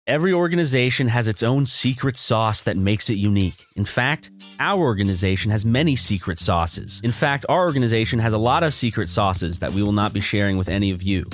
Every organization has its own secret sauce that makes it unique. In fact, our organization has many secret sauces. In fact, our organization has a lot of secret sauces that we will not be sharing with any of you.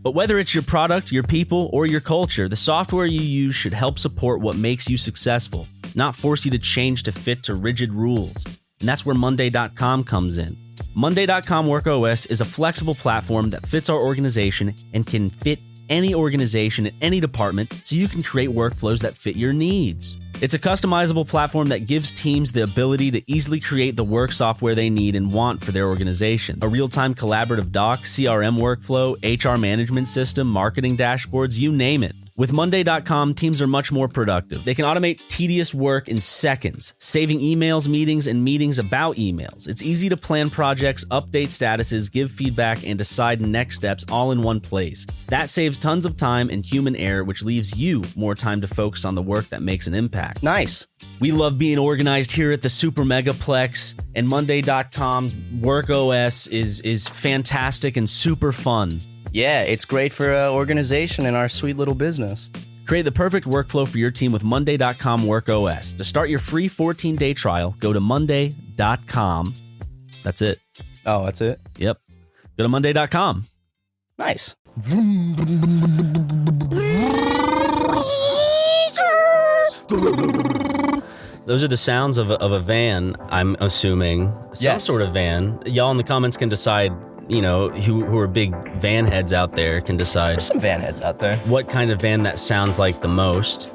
But whether it's your product, your people, or your culture, the software you use should help support what makes you successful, not force you to change to fit to rigid rules. And that's where Monday.com comes in. Monday.com WorkOS is a flexible platform that fits our organization and can fit any organization in any department so you can create workflows that fit your needs. It's a customizable platform that gives teams the ability to easily create the work software they need and want for their organization. A real-time collaborative doc, CRM workflow, HR management system, marketing dashboards, you name it. With Monday.com, teams are much more productive. They can automate tedious work in seconds, saving emails, meetings, and meetings about emails. It's easy to plan projects, update statuses, give feedback, and decide next steps all in one place. That saves tons of time and human error, which leaves you more time to focus on the work that makes an impact. Nice. We love being organized here at the SuperMegaPlex, and Monday.com's WorkOS is fantastic and super fun. Yeah, it's great for organization in our sweet little business. Create the perfect workflow for your team with Monday.com WorkOS. To start your free 14-day trial, go to Monday.com. That's it. Oh, that's it? Yep. Go to Monday.com. Nice. Those are the sounds of a van, I'm assuming. Some sort of van. Y'all in the comments can decide, you know, who are big van heads out there can decide. There's some van heads out there. What kind of van that sounds like the most.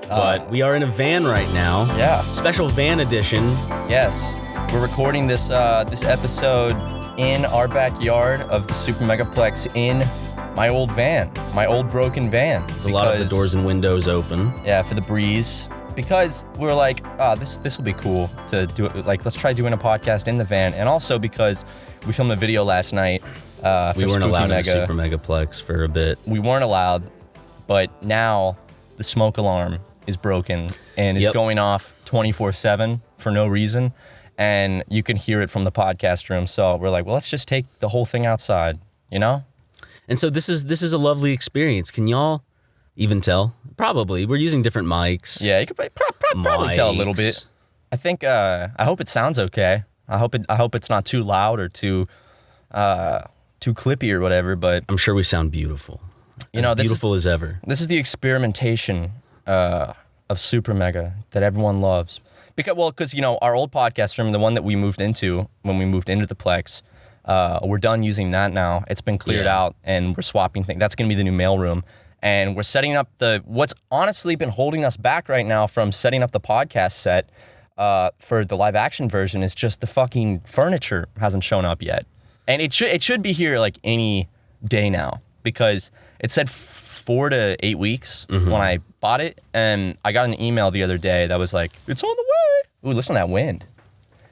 But we are in a van right now. Yeah. Special van edition. Yes. We're recording this episode in our backyard of the SuperMegaPlex in my old van, my old broken van. With a lot of the doors and windows open. Yeah, for the breeze. Because we're like, this will be cool to do it. Like, let's try doing a podcast in the van. And also because we filmed a video last night. We weren't allowed in the SuperMegaplex for a bit. We weren't allowed, but now the smoke alarm is broken and is going off 24/7 for no reason. And you can hear it from the podcast room. So we're like, well, let's just take the whole thing outside, you know? And so this is a lovely experience. Can y'all even tell? Probably. We're using different mics. Yeah, you could probably tell a little bit. I think, I hope it sounds okay. I hope it's not too loud or too clippy or whatever, but I'm sure we sound beautiful. Beautiful as ever. This is the experimentation of SuperMega that everyone loves. Because you know, our old podcast room, the one that we moved into when we moved into the Plex, we're done using that now. It's been cleared out and we're swapping things. That's going to be the new mail room. And we're setting up what's honestly been holding us back right now from setting up the podcast set for the live action version is just the fucking furniture hasn't shown up yet. And it should be here like any day now because it said 4 to 8 weeks when I bought it. And I got an email the other day that was like, it's on the way. Ooh, listen to that wind.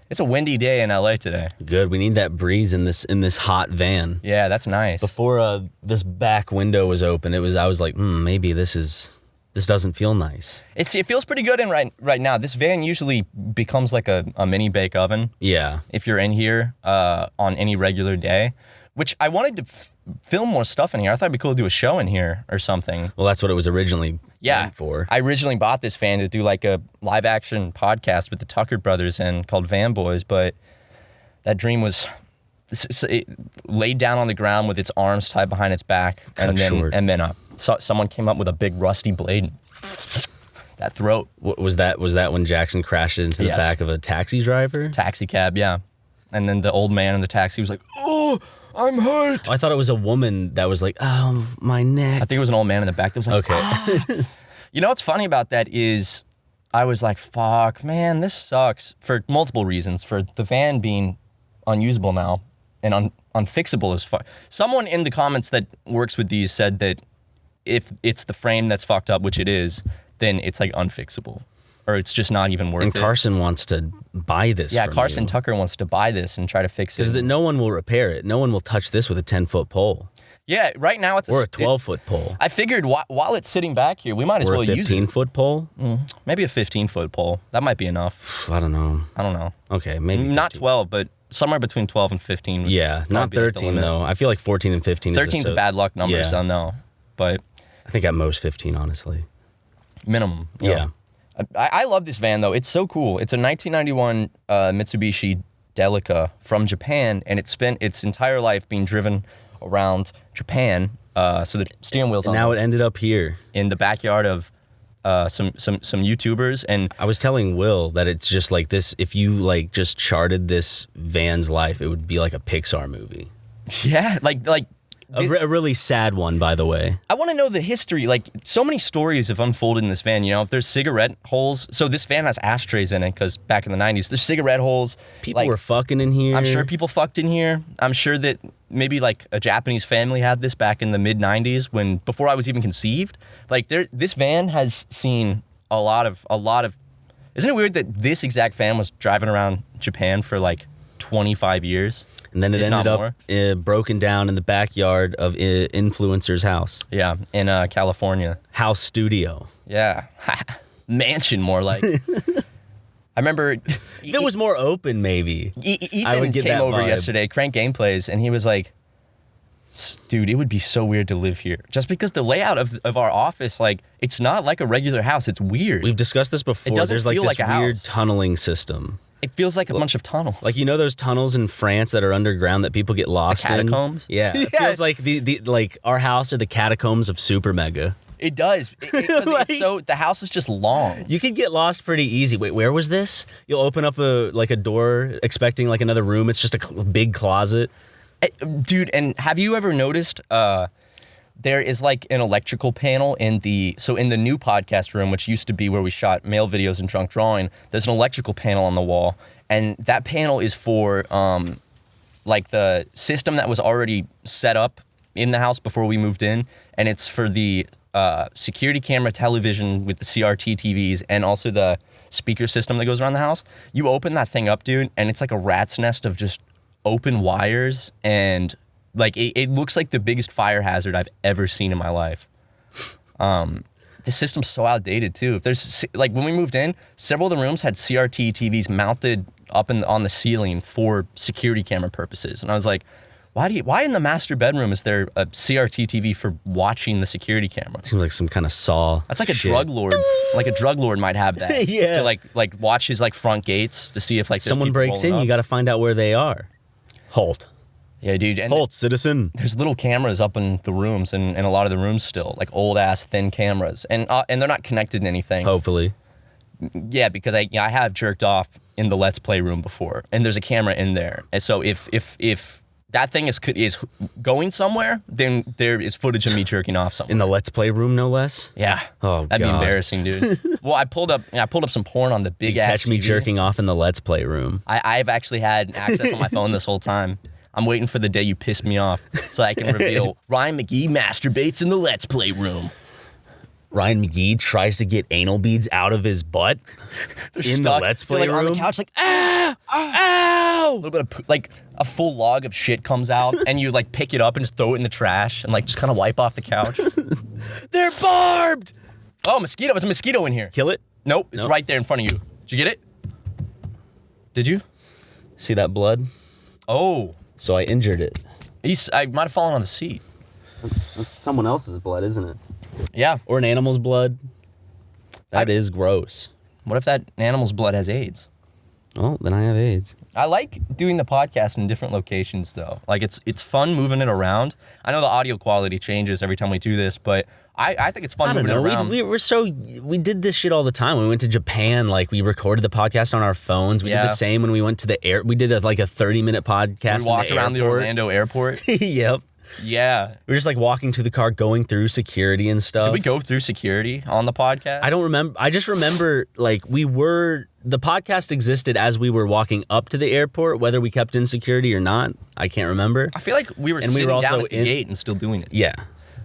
It's a windy day in LA today. Good. We need that breeze in this hot van. Yeah, that's nice. Before this back window was open, I was like, maybe this doesn't feel nice. It feels pretty good in right now. This van usually becomes like a mini bake oven. Yeah. If you're in here on any regular day, which I wanted to film more stuff in here. I thought it'd be cool to do a show in here or something. Well, that's what it was originally meant for. I originally bought this van to do like a live action podcast with the Tucker brothers and called Van Boys, but that dream was laid down on the ground with its arms tied behind its back, and then someone came up with a big rusty blade. That throat. Was that when Jackson crashed into the back of a taxi driver? Taxi cab, yeah. And then the old man in the taxi was like, "Oh, I'm hurt." I thought it was a woman that was like, "Oh, my neck." I think it was an old man in the back that was like, "Okay." You know what's funny about that is I was like, fuck, man, this sucks for multiple reasons. For the van being unusable now and unfixable as fuck. Someone in the comments that works with these said that if it's the frame that's fucked up, which it is, then it's like unfixable. Or it's just not even worth it. And Carson wants to buy this. Yeah, Carson Tucker wants to buy this and try to fix it. Because no one will repair it. No one will touch this with a 10-foot pole. Yeah, right now it's or a 12-foot pole. I figured while it's sitting back here, we might as well use it. Or a 15-foot pole? Maybe a 15-foot pole. That might be enough. I don't know. Okay, maybe 15. Not 12, but somewhere between 12 and 15. Yeah, not 13 though. I feel like 14 and 15 13's a bad luck number, so no. But I think at most 15, honestly. Minimum. Yeah. I love this van, though. It's so cool. It's a 1991 Mitsubishi Delica from Japan, and it spent its entire life being driven around Japan. So the steering wheel's on. Now it ended up here in the backyard of some YouTubers. And I was telling Will that it's just like this. If you like just charted this van's life, it would be like a Pixar movie. Yeah, like a really sad one, by the way. I want to know the history. Like, so many stories have unfolded in this van. You know, if there's cigarette holes. So this van has ashtrays in it because back in the 90s, there's cigarette holes. People were fucking in here. I'm sure people fucked in here. I'm sure that maybe like a Japanese family had this back in the mid 90s before I was even conceived. Like, this van has seen a lot of. Isn't it weird that this exact van was driving around Japan for like 25 years? And then it ended up broken down in the backyard of influencer's house. Yeah, in California. House studio. Yeah. Mansion, more like. I remember... If it was more open, maybe. Ethan came over yesterday, Crank Gameplays, and he was like, dude, it would be so weird to live here. Just because the layout of our office, like, it's not like a regular house. It's weird. We've discussed this before. It doesn't There's like feel this like a weird house. tunneling system. It feels like a bunch of tunnels. Like, you know those tunnels in France that are underground that people get lost in? The catacombs? Yeah. It feels like the like our house are the catacombs of SuperMega. It does. The house is just long. You could get lost pretty easy. Wait, where was this? You'll open up a door expecting like another room. It's just a big closet. Dude, and have you ever noticed there is like an electrical panel in the new podcast room, which used to be where we shot mail videos and drunk drawing. There's an electrical panel on the wall, and that panel is for like the system that was already set up in the house before we moved in, and it's for the security camera television with the CRT TVs and also the speaker system that goes around the house. You open that thing up, dude, and it's like a rat's nest of just open wires, and like it looks like the biggest fire hazard I've ever seen in my life. This system's so outdated too. If there's like when we moved in, several of the rooms had CRT TVs mounted up on the ceiling for security camera purposes, and I was like, why in the master bedroom is there a CRT TV for watching the security camera? Seems like some kind of Saw. That's like a drug lord. Like a drug lord might have that. Yeah. To like watch his like front gates to see if like someone breaks in, you got to find out where they are. Halt. Yeah, dude. And Halt, citizen. There's little cameras up in the rooms, and a lot of the rooms still, like old ass thin cameras, and they're not connected to anything. Hopefully. Yeah, because I have jerked off in the Let's Play room before, and there's a camera in there, and so if that thing is going somewhere, then there is footage of me jerking off somewhere. In the Let's Play room, no less? Yeah. Oh, That'd God. be embarrassing, dude. Well, I pulled up some porn on the big ass Catch me TV. jerking off in the Let's Play room. I've actually had access on my phone this whole time. I'm waiting for the day you piss me off so I can reveal Ryan McGee masturbates in the Let's Play room. Ryan McGee tries to get anal beads out of his butt in the Let's Play room. On the couch, like, ow! A little bit of like a full log of shit comes out, and you like pick it up and just throw it in the trash and like just kind of wipe off the couch. They're barbed! Oh, mosquito! There's a mosquito in here. Kill it? Nope, it's right there in front of you. Did you get it? Did you? See that blood? Oh. So I injured it. I might have fallen on the seat. That's someone else's blood, isn't it? Yeah. Or an animal's blood. That is gross. What if that animal's blood has AIDS? Oh, then I have AIDS. I like doing the podcast in different locations, though. Like, it's fun moving it around. I know the audio quality changes every time we do this, but I think it's fun moving it around. We did this shit all the time. When we went to Japan, like, we recorded the podcast on our phones. We did the same when we went to the air. We did a 30-minute podcast. We walked around the Orlando airport. Yep. Yeah. We were just like walking to the car, going through security and stuff. Did we go through security on the podcast? I don't remember. I just remember like the podcast existed as we were walking up to the airport, whether we kept in security or not. I can't remember. I feel like we were sitting down at the gate and still doing it. Yeah.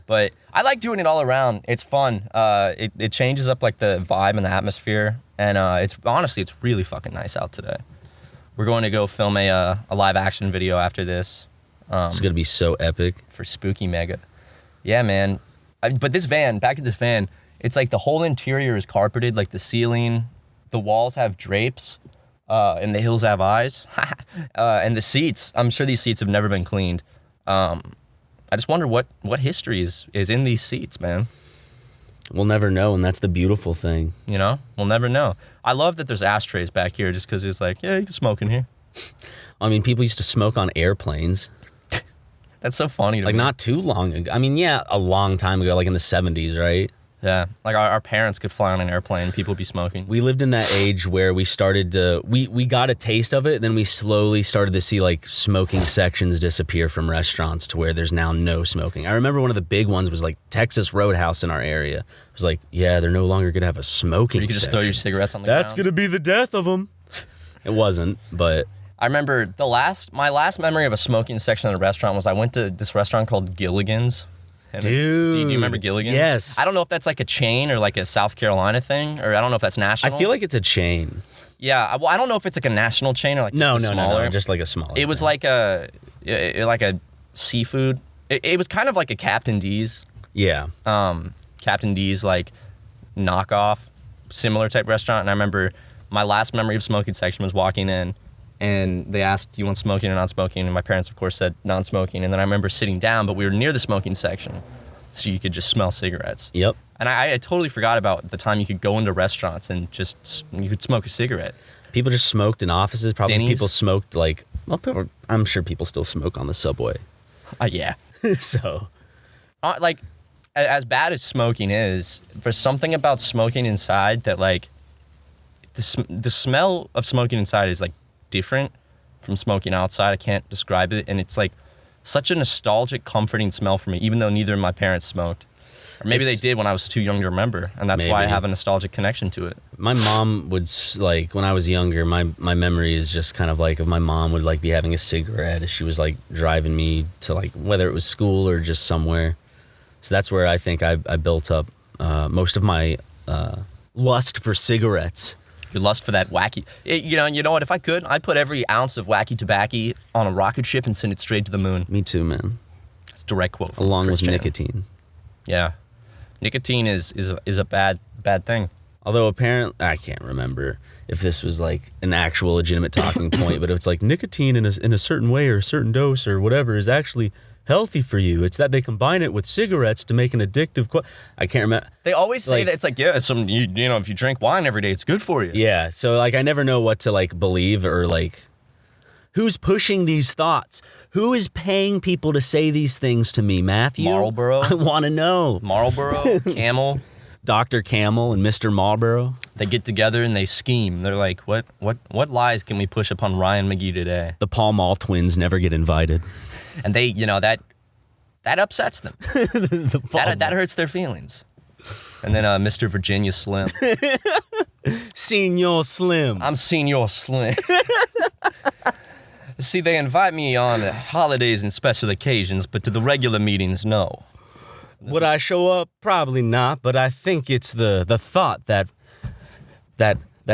But I like doing it all around. It's fun. It changes up like the vibe and the atmosphere. And it's really fucking nice out today. We're going to go film a live action video after this. It's going to be so epic. For SuperMega. Yeah, man. But this van, back to this van, it's like the whole interior is carpeted, like the ceiling, the walls have drapes, and the hills have eyes. And the seats, I'm sure these seats have never been cleaned. I just wonder what history is in these seats, man. We'll never know, and that's the beautiful thing. You know, we'll never know. I love that there's ashtrays back here just because it's like, yeah, you can smoke in here. I mean, people used to smoke on airplanes. That's so funny to Like, me. not too long ago. I mean, yeah, a long time ago, like in the 70s, right? Yeah, like our parents could fly on an airplane, people would be smoking. We lived in that age where we started to, we got a taste of it, then we slowly started to see like smoking sections disappear from restaurants to where there's now no smoking. I remember one of the big ones was like Texas Roadhouse in our area. It was like, yeah, they're no longer going to have a smoking You could just section. throw your cigarettes on the ground. That's going to be the death of them. It wasn't, but... I remember my last memory of a smoking section at a restaurant was I went to this restaurant called Gilligan's. And Dude. Do you remember Gilligan's? Yes. I don't know if that's like a chain or like a South Carolina thing, or I don't know if that's national. I feel like it's a chain. Yeah, well, I don't know if it's like a national chain or like No, just smaller. just like a smaller. It was like a seafood. It was kind of like a Captain D's. Yeah. Captain D's like knockoff, similar type restaurant. And I remember my last memory of smoking section was walking in, and they asked, do you want smoking or non-smoking? And my parents, of course, said non-smoking. And then I remember sitting down, but we were near the smoking section, so you could just smell cigarettes. Yep. And I totally forgot about the time you could go into restaurants and just, you could smoke a cigarette. People just smoked in offices. Probably Denny's? people smoked like, well, I'm sure people still smoke on the subway. Yeah. So. Like, as bad as smoking is, there's something about smoking inside that, like, the smell of smoking inside is, like, different from smoking outside. I can't describe it. And it's, like, such a nostalgic, comforting smell for me, even though neither of my parents smoked. Or maybe they did when I was too young to remember, and that's why I have a nostalgic connection to it. My mom would, like, when I was younger, my memory is just kind of like of my mom would, like, be having a cigarette as she was, like, driving me to, like, whether it was school or just somewhere. So that's where I think I built up most of my lust for cigarettes. Your lust for that wacky... You know what? If I could, I'd put every ounce of wacky tobacco on a rocket ship and send it straight to the moon. Me too, man. That's a direct quote from Along Chris with Chan. nicotine. Yeah. Nicotine is a bad thing. Although apparently, I can't remember if this was like an actual legitimate talking point, but it's like nicotine in a certain way or a certain dose or whatever is actually healthy for you. It's that they combine it with cigarettes to make an addictive... I can't remember. They always say Like- that it's like, yeah, you know, if you drink wine every day, it's good for you. Yeah, so like I never know what to like believe or like... Who's pushing these thoughts? Who is paying people to say these things to me, Matthew? Marlboro. I want to know. Marlboro, Camel, Dr. Camel and Mr. Marlboro. they get together and they scheme. They're like, what lies can we push upon Ryan McGee today? The Pall Mall twins never get invited. And they, you know, that upsets them. The Pall That hurts their feelings. And then Mr. Virginia Slim. Senor Slim. I'm Senior Slim. See, they invite me on holidays and special occasions, but to the regular meetings, no. Would I show up? Probably not, but I think it's the thought that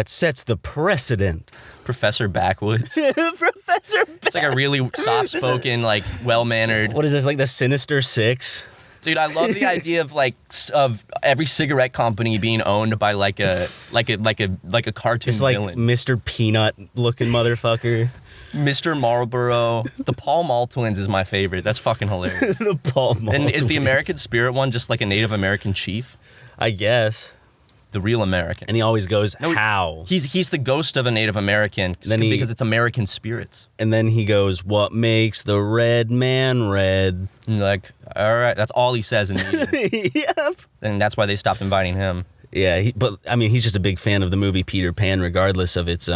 sets the precedent. Professor Backwoods. Professor It's like a really soft-spoken, like, well-mannered. What is this, like the Sinister Six? Dude, I love the idea of like of every cigarette company being owned by like a cartoon It's like villain. Mr. Peanut looking motherfucker. Mr. Marlboro. The Pall Mall twins is my favorite. That's fucking hilarious. The Pall Mall And is the twins. American Spirit one just like a Native American chief? I guess. The real American. And he always goes, how? He's the ghost of a Native American because it's American spirits. And then he goes, what makes the red man red? And you're like, all right, that's all he says in meetings. Yep. And that's why they stopped inviting him. Yeah, but I mean, he's just a big fan of the movie Peter Pan, regardless of its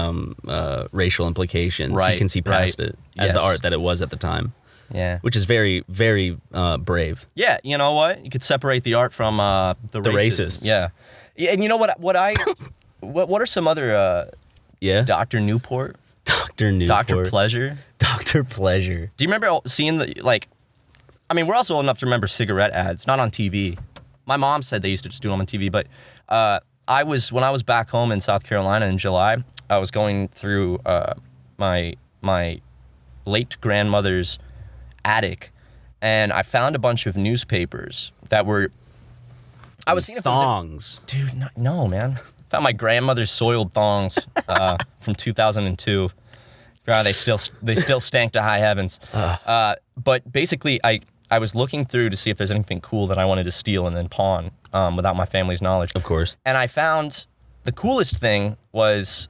racial implications. Right, He can see past right. it as the Yes. art that it was at the time, Yeah. which is very, very brave. Yeah, you know what? You could separate the art from the racists. Yeah. Yeah, and you know what are some other Yeah, Dr. Newport, Dr. Newport, Dr. Pleasure? Dr. Pleasure. Do you remember seeing we're also old enough to remember cigarette ads, not on TV. My mom said they used to just do them on TV, but when I was back home in South Carolina in July, I was going through my late grandmother's attic, and I found a bunch of newspapers that were. I was seeing if there was Thongs. Dude, no, man. Found my grandmother's soiled thongs from 2002. God, they still stank to high heavens. But basically, I was looking through to see if there's anything cool that I wanted to steal and then pawn without my family's knowledge. Of course. And I found the coolest thing was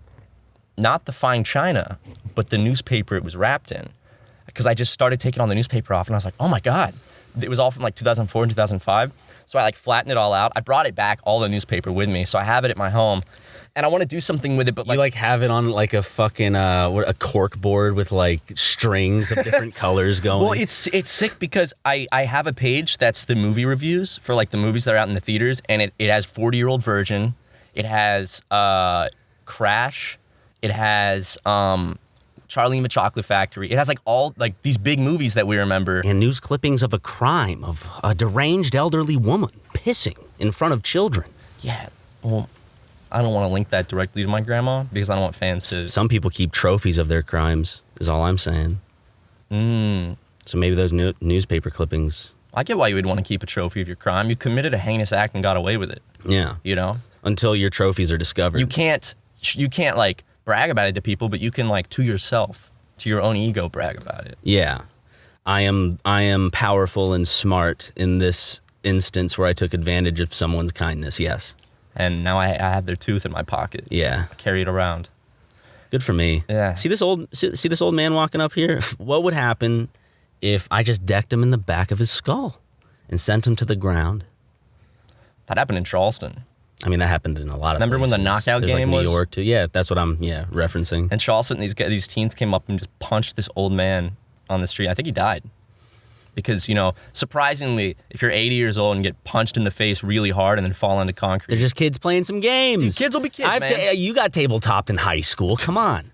not the fine china, but the newspaper it was wrapped in. Because I just started taking all the newspaper off, and I was like, oh my God. It was all from like 2004 and 2005. So I like flattened it all out. I brought it back, all the newspaper with me. So I have it at my home. And I want to do something with it, but You like have it on like a fucking a cork board with like strings of different colors going. Well, it's sick because I have a page that's the movie reviews for like the movies that are out in the theaters, and it has 40-year-old virgin, it has Crash, it has Charlie and the Chocolate Factory. It has like all like these big movies that we remember. And news clippings of a crime of a deranged elderly woman pissing in front of children. Yeah, well, I don't want to link that directly to my grandma because I don't want fans to... Some people keep trophies of their crimes, is all I'm saying. So maybe those newspaper clippings... I get why you would want to keep a trophy of your crime. You committed a heinous act and got away with it. Yeah. You know? Until your trophies are discovered. You can't like brag about it to people, but you can like to yourself, to your own ego, brag about it. Yeah. I am powerful and smart in this instance where I took advantage of someone's kindness, yes. And now I have their tooth in my pocket. Yeah. I carry it around. Good for me. Yeah. See this old man walking up here? What would happen if I just decked him in the back of his skull and sent him to the ground? That happened in Charleston. I mean, that happened in a lot of Remember places. when the knockout There's game like was? New York too. Yeah, that's what I'm referencing. In Charleston, these teens came up and just punched this old man on the street. I think he died. Because, you know, surprisingly, if you're 80 years old and get punched in the face really hard and then fall into concrete. They're just kids playing some games. Dude, kids will be kids, man. You got tabletopped in high school. Come on.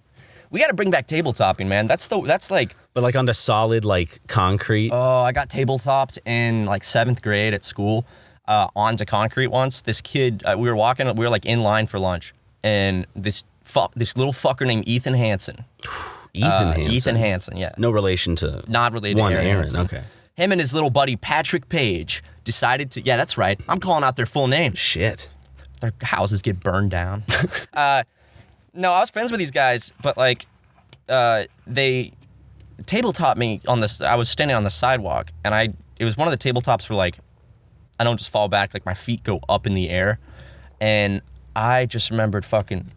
We got to bring back tabletopping, man. That's like... But like onto solid, like concrete. Oh, I got tabletopped in like 7th grade at school onto concrete once. This kid, we were like in line for lunch. And this little fucker named Ethan Hansen. Ethan Hansen, yeah. No relation to... Not related one to Aaron. Hansen. Okay. Him and his little buddy Patrick Page decided to... Yeah, that's right. I'm calling out their full names. Shit. Their houses get burned down. No, I was friends with these guys, but like they tabletop me on this. I was standing on the sidewalk, and it was one of the tabletops where like I don't just fall back, like my feet go up in the air, and I just remembered fucking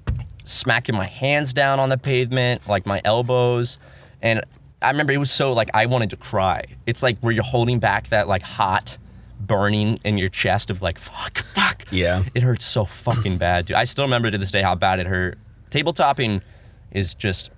smacking my hands down on the pavement, like my elbows, and I remember it was so like I wanted to cry. It's like where you're holding back that like hot burning in your chest of like fuck. Yeah. It hurts so fucking bad, dude. I still remember to this day how bad it hurt. Tabletopping is just...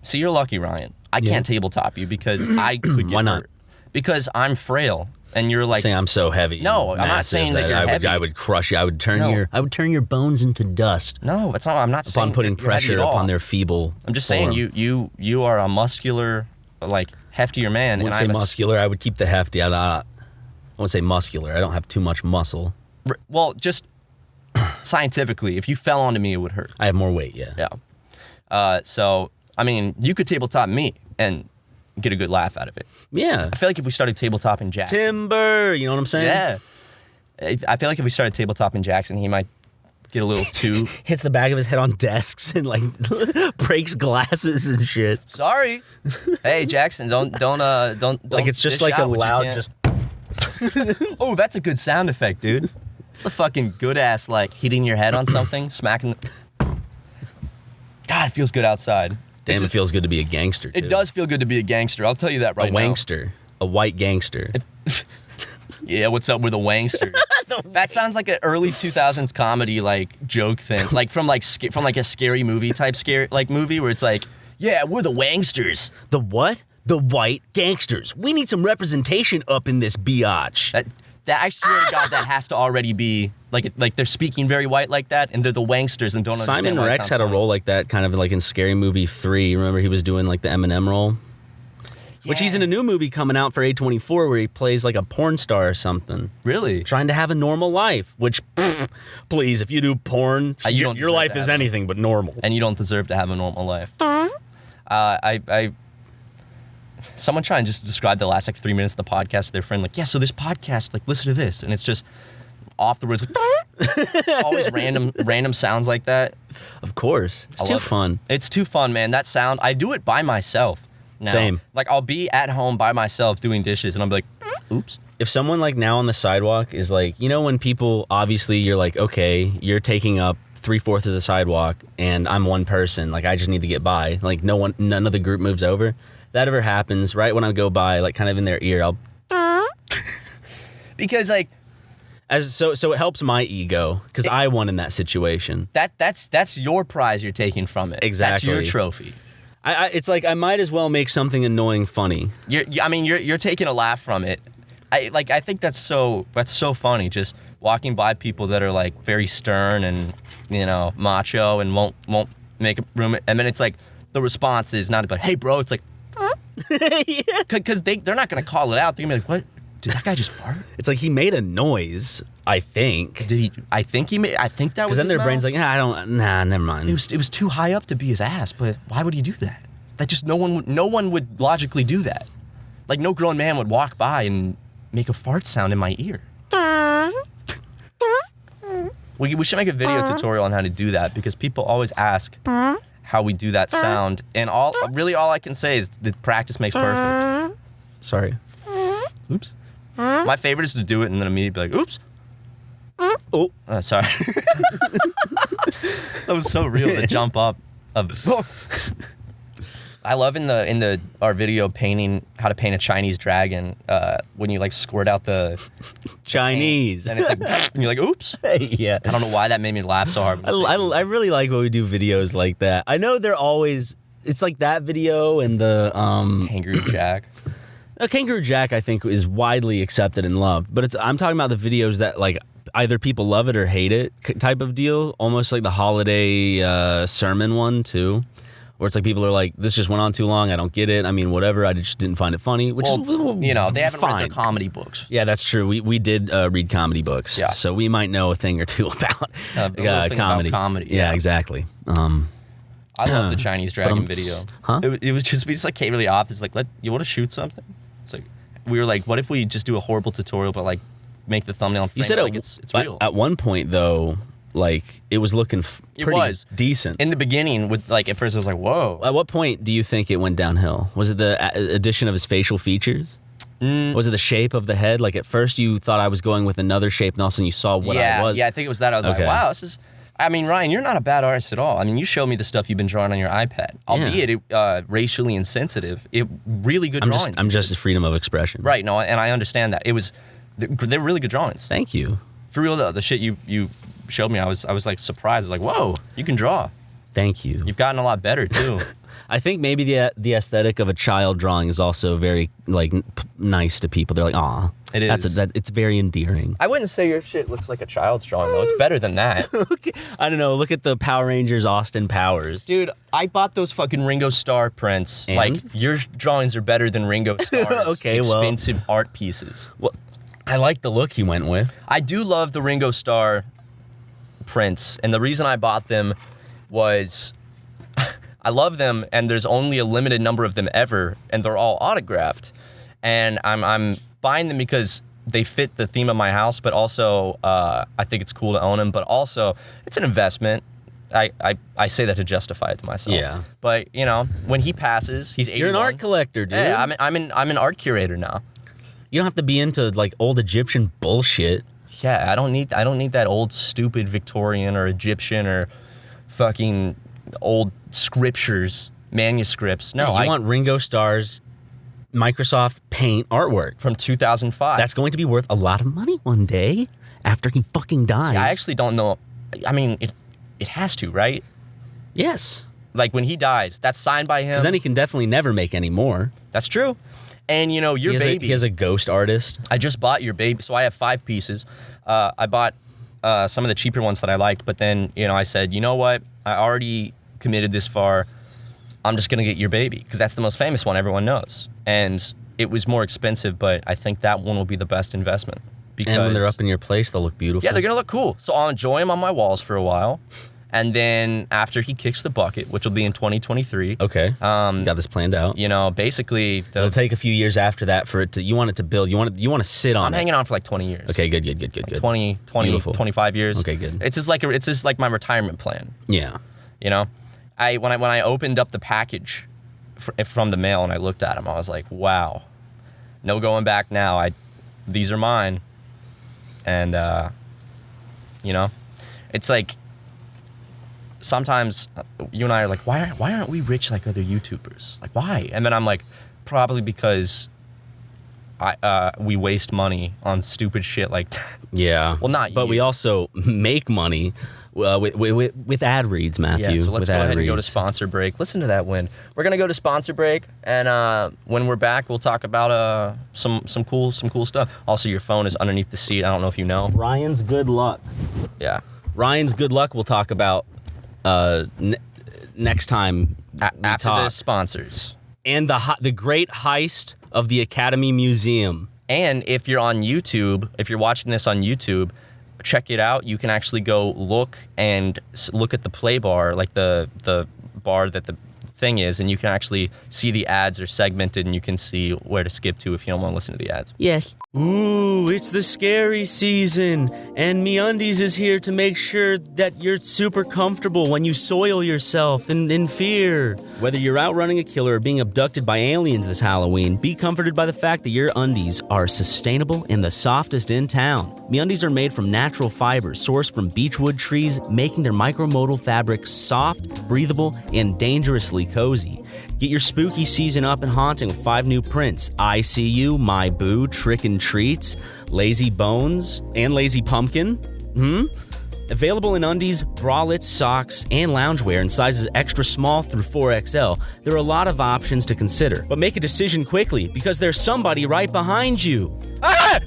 See, you're lucky, Ryan. I can't tabletop you because I could get Why not? hurt. Because I'm frail, and you're like... Saying I'm so heavy. No, and I'm not massive saying that you're heavy. I would crush you. I would turn No. your bones into dust. No, it's not. I'm not saying Upon putting you're heavy pressure at all. upon their feeble I'm just form. saying you are a muscular, like heftier man. I wouldn't say muscular. I would keep the hefty. I wouldn't say muscular. I don't have too much muscle. Well, just scientifically, if you fell onto me, it would hurt. I have more weight, yeah. Yeah. So, I mean, you could tabletop me and get a good laugh out of it. Yeah. I feel like if we started tabletopping Jackson. Timber, you know what I'm saying? Yeah. I feel like if we started tabletopping Jackson, he might get a little too... Hits the back of his head on desks and like breaks glasses and shit. Sorry. Hey, Jackson, don't Like it's just dish like a out what you loud, can't. just... Oh, that's a good sound effect, dude. It's a fucking good ass, like, hitting your head on something, smacking God, it feels good outside. Damn, it feels good to be a gangster, too. It does feel good to be a gangster. I'll tell you that right now. A wankster. A white gangster. Yeah, what's up with a wankster? That sounds like an early 2000s comedy, like, joke thing. Like, from a scary movie type movie where it's like, yeah, we're the wanksters. The what? The white gangsters. We need some representation up in this biatch. That I swear to God, that has to already be like they're speaking very white like that, and they're the wanksters and don't understand. Simon Rex had a role like that, kind of like in Scary Movie 3. Remember, he was doing like the Eminem role, which he's in a new movie coming out for A24 where he plays like a porn star or something. Really? Trying to have a normal life. Which, please, if you do porn, your life is anything but normal, and you don't deserve to have a normal life. Someone try and just describe the last like 3 minutes of the podcast to their friend, like, yeah, so this podcast, like, listen to this, and it's just off the words, always random sounds like that. Of course, it's too fun. It's too fun, man. That sound, I do it by myself. now. Same. Like, I'll be at home by myself doing dishes, and I'll be like, oops. If someone like now on the sidewalk is like, you know, when people, obviously you're like, okay, you're taking up 3/4 of the sidewalk and I'm one person, like I just need to get by. Like none of the group moves over. If that ever happens, right when I go by, like kind of in their ear, I'll because like so it helps my ego because I won in that situation. That's your prize you're taking from it. Exactly. That's your trophy. It's like I might as well make something annoying funny. You're taking a laugh from it. I think that's so funny. Just walking by people that are like very stern and, you know, macho and won't make a room, and then it's like the response is not about, hey bro, it's like, because they're not gonna call it out. They're gonna be like, what? Did that guy just fart? It's like he made a noise. I think. Did he? I think that was. Because then their brain's like, never mind. It was too high up to be his ass. But why would he do that? That just no one would logically do that. Like no grown man would walk by and make a fart sound in my ear. We should make a video tutorial on how to do that because people always ask how we do that sound, and all I can say is that practice makes perfect. Sorry. Oops. My favorite is to do it and then immediately be like, oops. Oh. Sorry. That was so real, the jump up of... I love in our video painting how to paint a Chinese dragon when you like squirt out the Chinese paint, and it's like and you're like oops. Yeah, I don't know why that made me laugh so hard. I really like when we do videos like that. I know they're always, it's like that video and the Kangaroo Jack. Kangaroo Jack I think is widely accepted and loved, but I'm talking about the videos that like either people love it or hate it type of deal, almost like the holiday sermon one too. Where it's like people are like, this just went on too long. I don't get it. I mean, whatever. I just didn't find it funny. Which is, you know, they haven't fine. read their comedy books. Yeah, that's true. We did read comedy books. Yeah. So we might know a thing or two about comedy. About comedy. Yeah, exactly. I love the Chinese dragon video. Huh? It was just, we just like came to the office like, you want to shoot something? It's like, we were like, what if we just do a horrible tutorial but like make the thumbnail and frame you said it like it's real? At one point though, like it was looking pretty decent in the beginning. With like at first, I was like, "Whoa!" At what point do you think it went downhill? Was it the addition of his facial features? Was it the shape of the head? Like at first, you thought I was going with another shape, and all of a sudden you saw what I was. Yeah, I think it was that. I was like, "Wow, this is." I mean, Ryan, you're not a bad artist at all. I mean, you showed me the stuff you've been drawing on your iPad, albeit racially insensitive. Really good drawings. I'm just freedom of expression, right? No, and I understand that. They're really good drawings. Thank you. For real though, the shit you showed me, I was like surprised. I was like, whoa, you can draw. Thank you. You've gotten a lot better too. I think maybe the aesthetic of a child drawing is also very like nice to people. They're like, aw, it is. It's very endearing. I wouldn't say your shit looks like a child's drawing though. It's better than that. Okay. I don't know. Look at the Power Rangers Austin Powers, dude. I bought those fucking Ringo Starr prints. And? Like your drawings are better than Ringo Starr's expensive art pieces. Well, I like the look he went with. I do love the Ringo Starr prints, and the reason I bought them was I love them, and there's only a limited number of them ever, and they're all autographed. And I'm buying them because they fit the theme of my house, but also I think it's cool to own them, but also it's an investment. I say that to justify it to myself. Yeah. But, you know, when he passes, he's 81. You're an art collector, dude. Yeah, I'm an art curator now. You don't have to be into like old Egyptian bullshit. Yeah, I don't need that old stupid Victorian or Egyptian or fucking old scriptures, manuscripts. No, I want Ringo Starr's Microsoft Paint artwork from 2005. That's going to be worth a lot of money one day after he fucking dies. See, I actually don't know. I mean, it has to, right? Yes. Like when he dies, that's signed by him. Because then he can definitely never make any more. That's true. And, you know, your baby. He has a ghost artist. I just bought your baby. So I have 5 pieces. I bought some of the cheaper ones that I liked. But then, you know, I said, you know what? I already committed this far. I'm just going to get your baby. Because that's the most famous one everyone knows. And it was more expensive, but I think that one will be the best investment. Because, and when they're up in your place, they'll look beautiful. Yeah, they're going to look cool. So I'll enjoy them on my walls for a while. And then after he kicks the bucket, which will be in 2023. Okay. Got this planned out. You know, basically it'll take a few years after that for it to, you want it to build, you want to sit on it. I'm hanging on for like 20 years. Okay, good. Like 20, 25 years. Okay, good. It's just like my retirement plan. Yeah. You know, when I opened up the package from the mail and I looked at them. I was like, wow, no going back now. These are mine. And, it's like sometimes you and I are like, why aren't we rich like other YouTubers? Like, why? And then I'm like, probably because we waste money on stupid shit like that. Yeah. Well, not but you. we also make money with ad reads, Matthew. Yeah, so let's go ahead and go to reads. sponsor break. Listen to that wind. We're gonna go to sponsor break, and when we're back, we'll talk about some cool stuff. Also, your phone is underneath the seat. I don't know if you know. Ryan's good luck. Yeah. Ryan's good luck. We'll talk about next time After the sponsors. And the great heist of the Academy Museum. And if you're on YouTube, if you're watching this on YouTube, check it out. You can actually go look at the play bar, like the bar that the thing is, and you can actually see the ads are segmented, and you can see where to skip to if you don't want to listen to the ads. Yes. Ooh, it's the scary season, and MeUndies is here to make sure that you're super comfortable when you soil yourself in fear. Whether you're outrunning a killer or being abducted by aliens this Halloween, be comforted by the fact that your undies are sustainable and the softest in town. MeUndies are made from natural fibers sourced from beechwood trees, making their micromodal fabric soft, breathable, and dangerously cozy. Get your spooky season up and haunting with 5 new prints: I See You, My Boo, Trick and Treats, Lazy Bones, and Lazy Pumpkin. Available in undies, bralettes, socks, and loungewear in sizes extra small through 4XL, there are a lot of options to consider. But make a decision quickly, because there's somebody right behind you. Ah!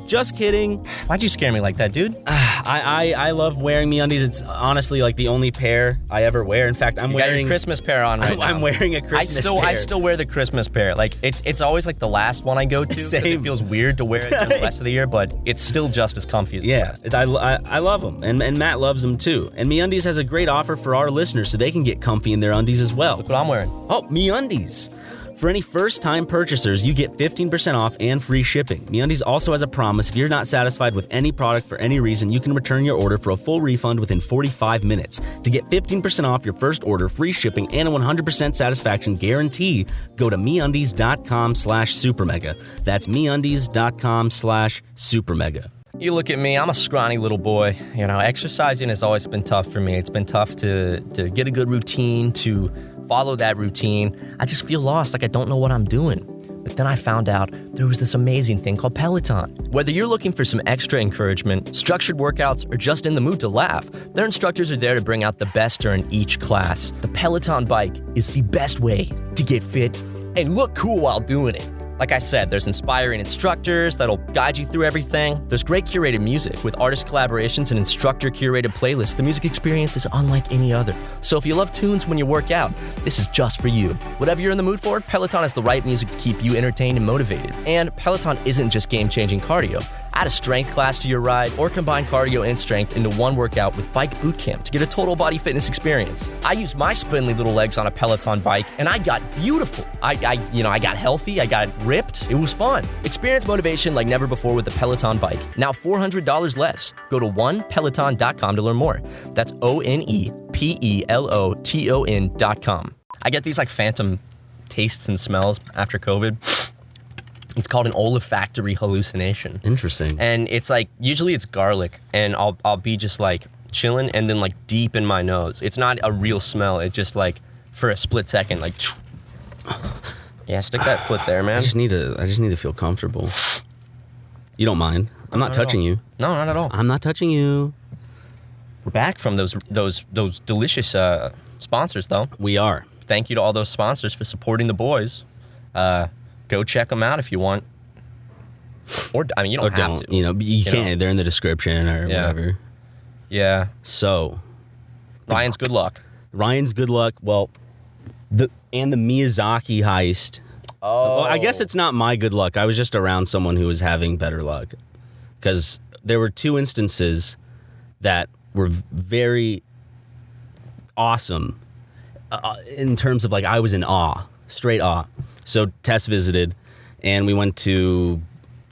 Just kidding. Why'd you scare me like that, dude? I love wearing MeUndies. It's honestly like the only pair I ever wear. In fact, I'm wearing got your Christmas pair on right now. I'm wearing a Christmas pair. I still wear the Christmas pair. Like it's always like the last one I go to because it feels weird to wear it the rest of the year, but it's still just as comfy as the rest. I love them, and Matt loves them too. And MeUndies has a great offer for our listeners so they can get comfy in their undies as well. Look what I'm wearing. Oh, MeUndies. For any first-time purchasers, you get 15% off and free shipping. MeUndies also has a promise: if you're not satisfied with any product for any reason, you can return your order for a full refund within 45 minutes. To get 15% off your first order, free shipping, and a 100% satisfaction guarantee, go to MeUndies.com/SuperMega. That's MeUndies.com/SuperMega. You look at me, I'm a scrawny little boy. Exercising has always been tough for me. It's been tough to get a good routine, to follow that routine. I just feel lost, like I don't know what I'm doing. But then I found out there was this amazing thing called Peloton. Whether you're looking for some extra encouragement, structured workouts, or just in the mood to laugh, their instructors are there to bring out the best during each class. The Peloton bike is the best way to get fit and look cool while doing it. Like I said, there's inspiring instructors that'll guide you through everything. There's great curated music with artist collaborations and instructor-curated playlists. The music experience is unlike any other. So if you love tunes when you work out, this is just for you. Whatever you're in the mood for, Peloton has the right music to keep you entertained and motivated. And Peloton isn't just game-changing cardio. Add a strength class to your ride or combine cardio and strength into one workout with Bike Bootcamp to get a total body fitness experience. I used my spindly little legs on a Peloton bike and I got beautiful. I got healthy, I got ripped. It was fun. Experience motivation like never before with the Peloton bike. Now $400 less. Go to onepeloton.com to learn more. That's OnePeloton.com. I get these like phantom tastes and smells after COVID. It's called an olfactory hallucination. Interesting. And it's like, usually it's garlic, and I'll be just like chilling and then like deep in my nose. It's not a real smell. It's just like for a split second, like, yeah, stick that foot there, man. I just need to feel comfortable. You don't mind? I'm not touching you. No, not at all. I'm not touching you. We're back from those delicious sponsors, though. We are. Thank you to all those sponsors for supporting the boys. Go check them out if you want. Or, I mean, you don't have to. You can't. They're in the description or whatever. Yeah. So. Ryan's good luck. Well, the Miyazaki heist. Oh. Well, I guess it's not my good luck. I was just around someone who was having better luck. Because there were 2 instances that were very awesome in terms of, like, I was in awe. Straight awe. So Tess visited, and we went to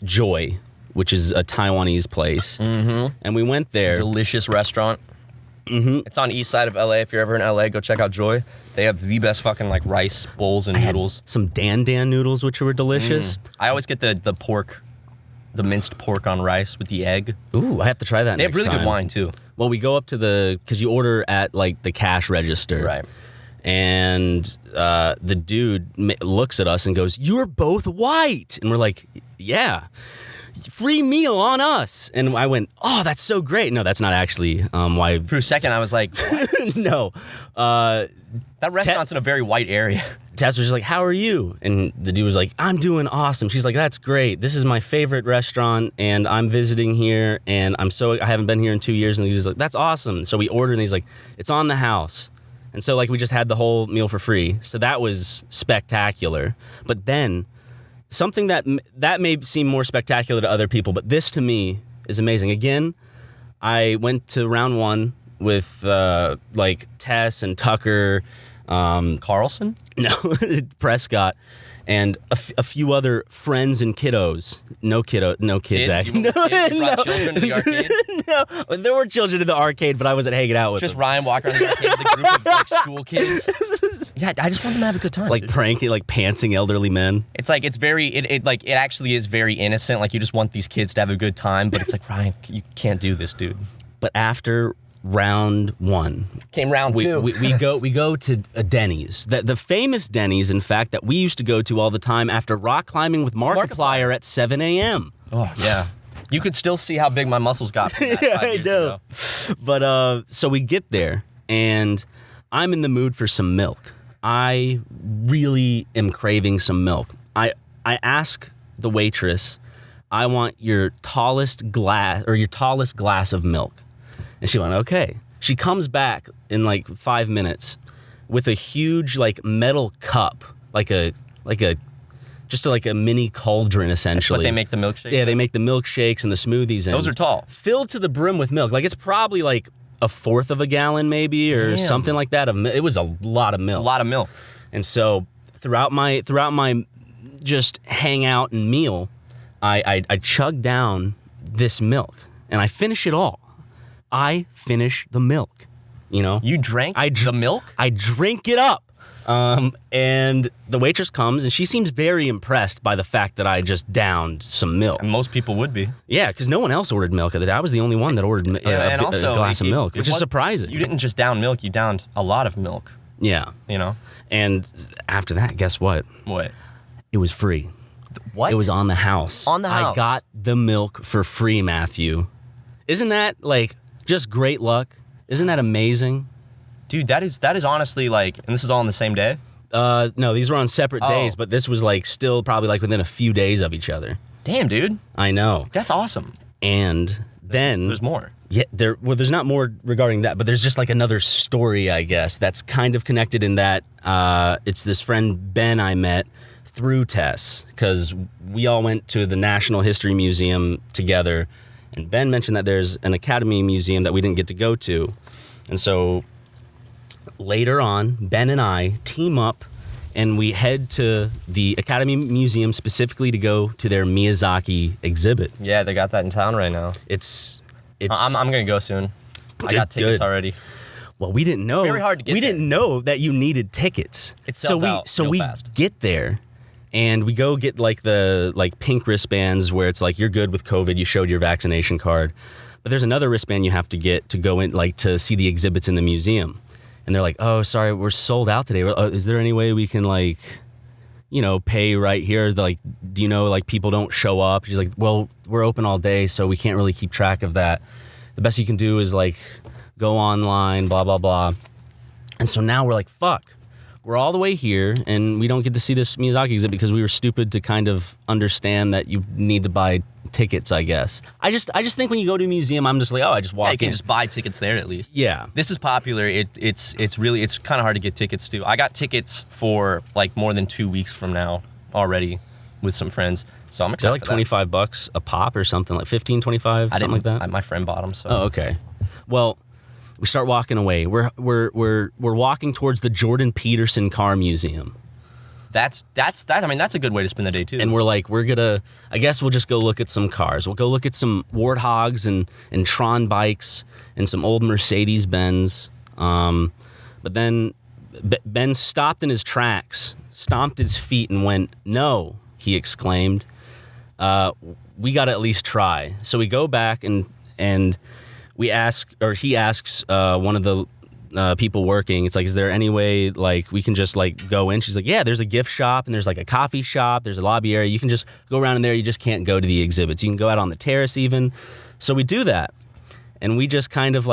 Joy, which is a Taiwanese place. Mm-hmm. And we went there. Delicious restaurant. It's on east side of LA. If you're ever in LA, go check out Joy. They have the best fucking like rice bowls and noodles. Some Dan noodles, which were delicious. I always get the pork, the minced pork on rice with the egg. Ooh, I have to try that. They have really good wine too. Well, we go up to because you order at like the cash register, Right. And the dude looks at us and goes, "You're both white," and we're like, "Yeah." Free meal on us. And I went, "Oh, that's so great." No, that's not actually why. For a second, I was like, what? No. That restaurant's in a very white area. Tess was just like, "How are you?" And the dude was like, "I'm doing awesome." She's like, "That's great. This is my favorite restaurant, and I'm visiting here, and I haven't been here in 2 years." And he was like, "That's awesome." So we ordered, and he's like, "It's on the house." And so like we just had the whole meal for free. So that was spectacular. But then something that may seem more spectacular to other people, but this to me is amazing. Again, I went to round one with like Tess and Tucker, Carlson? No, Prescott, and a few other friends and kiddos. No kids. Actually. You brought children to the arcade? No, there were children in the arcade, but I wasn't hanging out with them. Just Ryan walking around the arcade with a group of like school kids. Yeah, I just want them to have a good time. Like dude. pranking, like pantsing elderly men. It's like it actually is very innocent. Like you just want these kids to have a good time, but it's like, Ryan, you can't do this, dude. But after round one, came round two. We go to a Denny's, the famous Denny's, in fact, that we used to go to all the time after rock climbing with Markiplier at 7 a.m. Oh yeah, you could still see how big my muscles got from that 5 years ago. But so we get there, and I'm in the mood for some milk. I really am craving some milk. I ask the waitress, "I want your tallest glass of milk." And she went, "Okay." She comes back in like 5 minutes with a huge like metal cup, like a mini cauldron essentially. But they make the milkshakes. Yeah, they make the milkshakes and the smoothies in. Those are tall. Filled to the brim with milk. Like it's probably like a fourth of a gallon maybe or something like that. It was a lot of milk. A lot of milk. And so throughout my just hangout and meal, I chug down this milk and I finish it all. I finish the milk, you know. You drank the milk? I drink it up. And the waitress comes and she seems very impressed by the fact that I just downed some milk. And most people would be. Yeah, because no one else ordered milk the other day. I was the only one that ordered a glass of milk, which is surprising. You didn't just down milk, you downed a lot of milk. Yeah. You know? And after that, guess what? What? It was free. What? It was on the house. On the house? I got the milk for free, Matthew. Isn't that, like, just great luck? Isn't that amazing? Dude, that is honestly like, and this is all on the same day? No, these were on separate days, but this was like still probably like within a few days of each other. Damn, dude. I know. That's awesome. And then there's more. Yeah, there's not more regarding that, but there's just like another story, I guess, that's kind of connected in that it's this friend Ben I met through Tess, because we all went to the National History Museum together, and Ben mentioned that there's an Academy Museum that we didn't get to go to. And so later on, Ben and I team up and we head to the Academy Museum specifically to go to their Miyazaki exhibit. Yeah, they got that in town right now. I'm going to go soon. I got tickets already. Well, we didn't know. It's very hard to get We there. didn't know that you needed tickets. It sells out real fast. Get there and we go get like the pink wristbands where it's like you're good with COVID, you showed your vaccination card. But there's another wristband you have to get to go in, like, to see the exhibits in the museum. And they're like, "Oh, sorry, we're sold out today. Is there any way we can, like, you know, pay right here? Like, do you know, like, people don't show up?" She's like, "Well, we're open all day, so we can't really keep track of that. The best you can do is, like, go online, blah, blah, blah." And so now we're like, fuck. We're all the way here, and we don't get to see this Miyazaki exhibit because we were stupid to kind of understand that you need to buy tickets, I guess. I just think when you go to a museum, I'm just like, I just walk in. You can just buy tickets there at least. Yeah. This is popular. It's kind of hard to get tickets too. I got tickets for like more than 2 weeks from now already with some friends. So I'm excited. Is that like $25 a pop or something? Like 15, 25, something like that? My friend bought them. So. Oh, okay. Well, we start walking away. We're walking towards the Jordan Peterson Car Museum. That's a good way to spend the day too. And I guess we'll just go look at some cars. We'll go look at some Warthogs and Tron bikes and some old Mercedes-Benz. But then Ben stopped in his tracks, stomped his feet, and went, "No," he exclaimed. We got to at least try. So we go back and he asks one of the people working, it's like, is there any way like we can just like go in? She's like, yeah, there's a gift shop and there's like a coffee shop, there's a lobby area, you can just go around in there, you just can't go to the exhibits, you can go out on the terrace even. So we do that, and we just kind of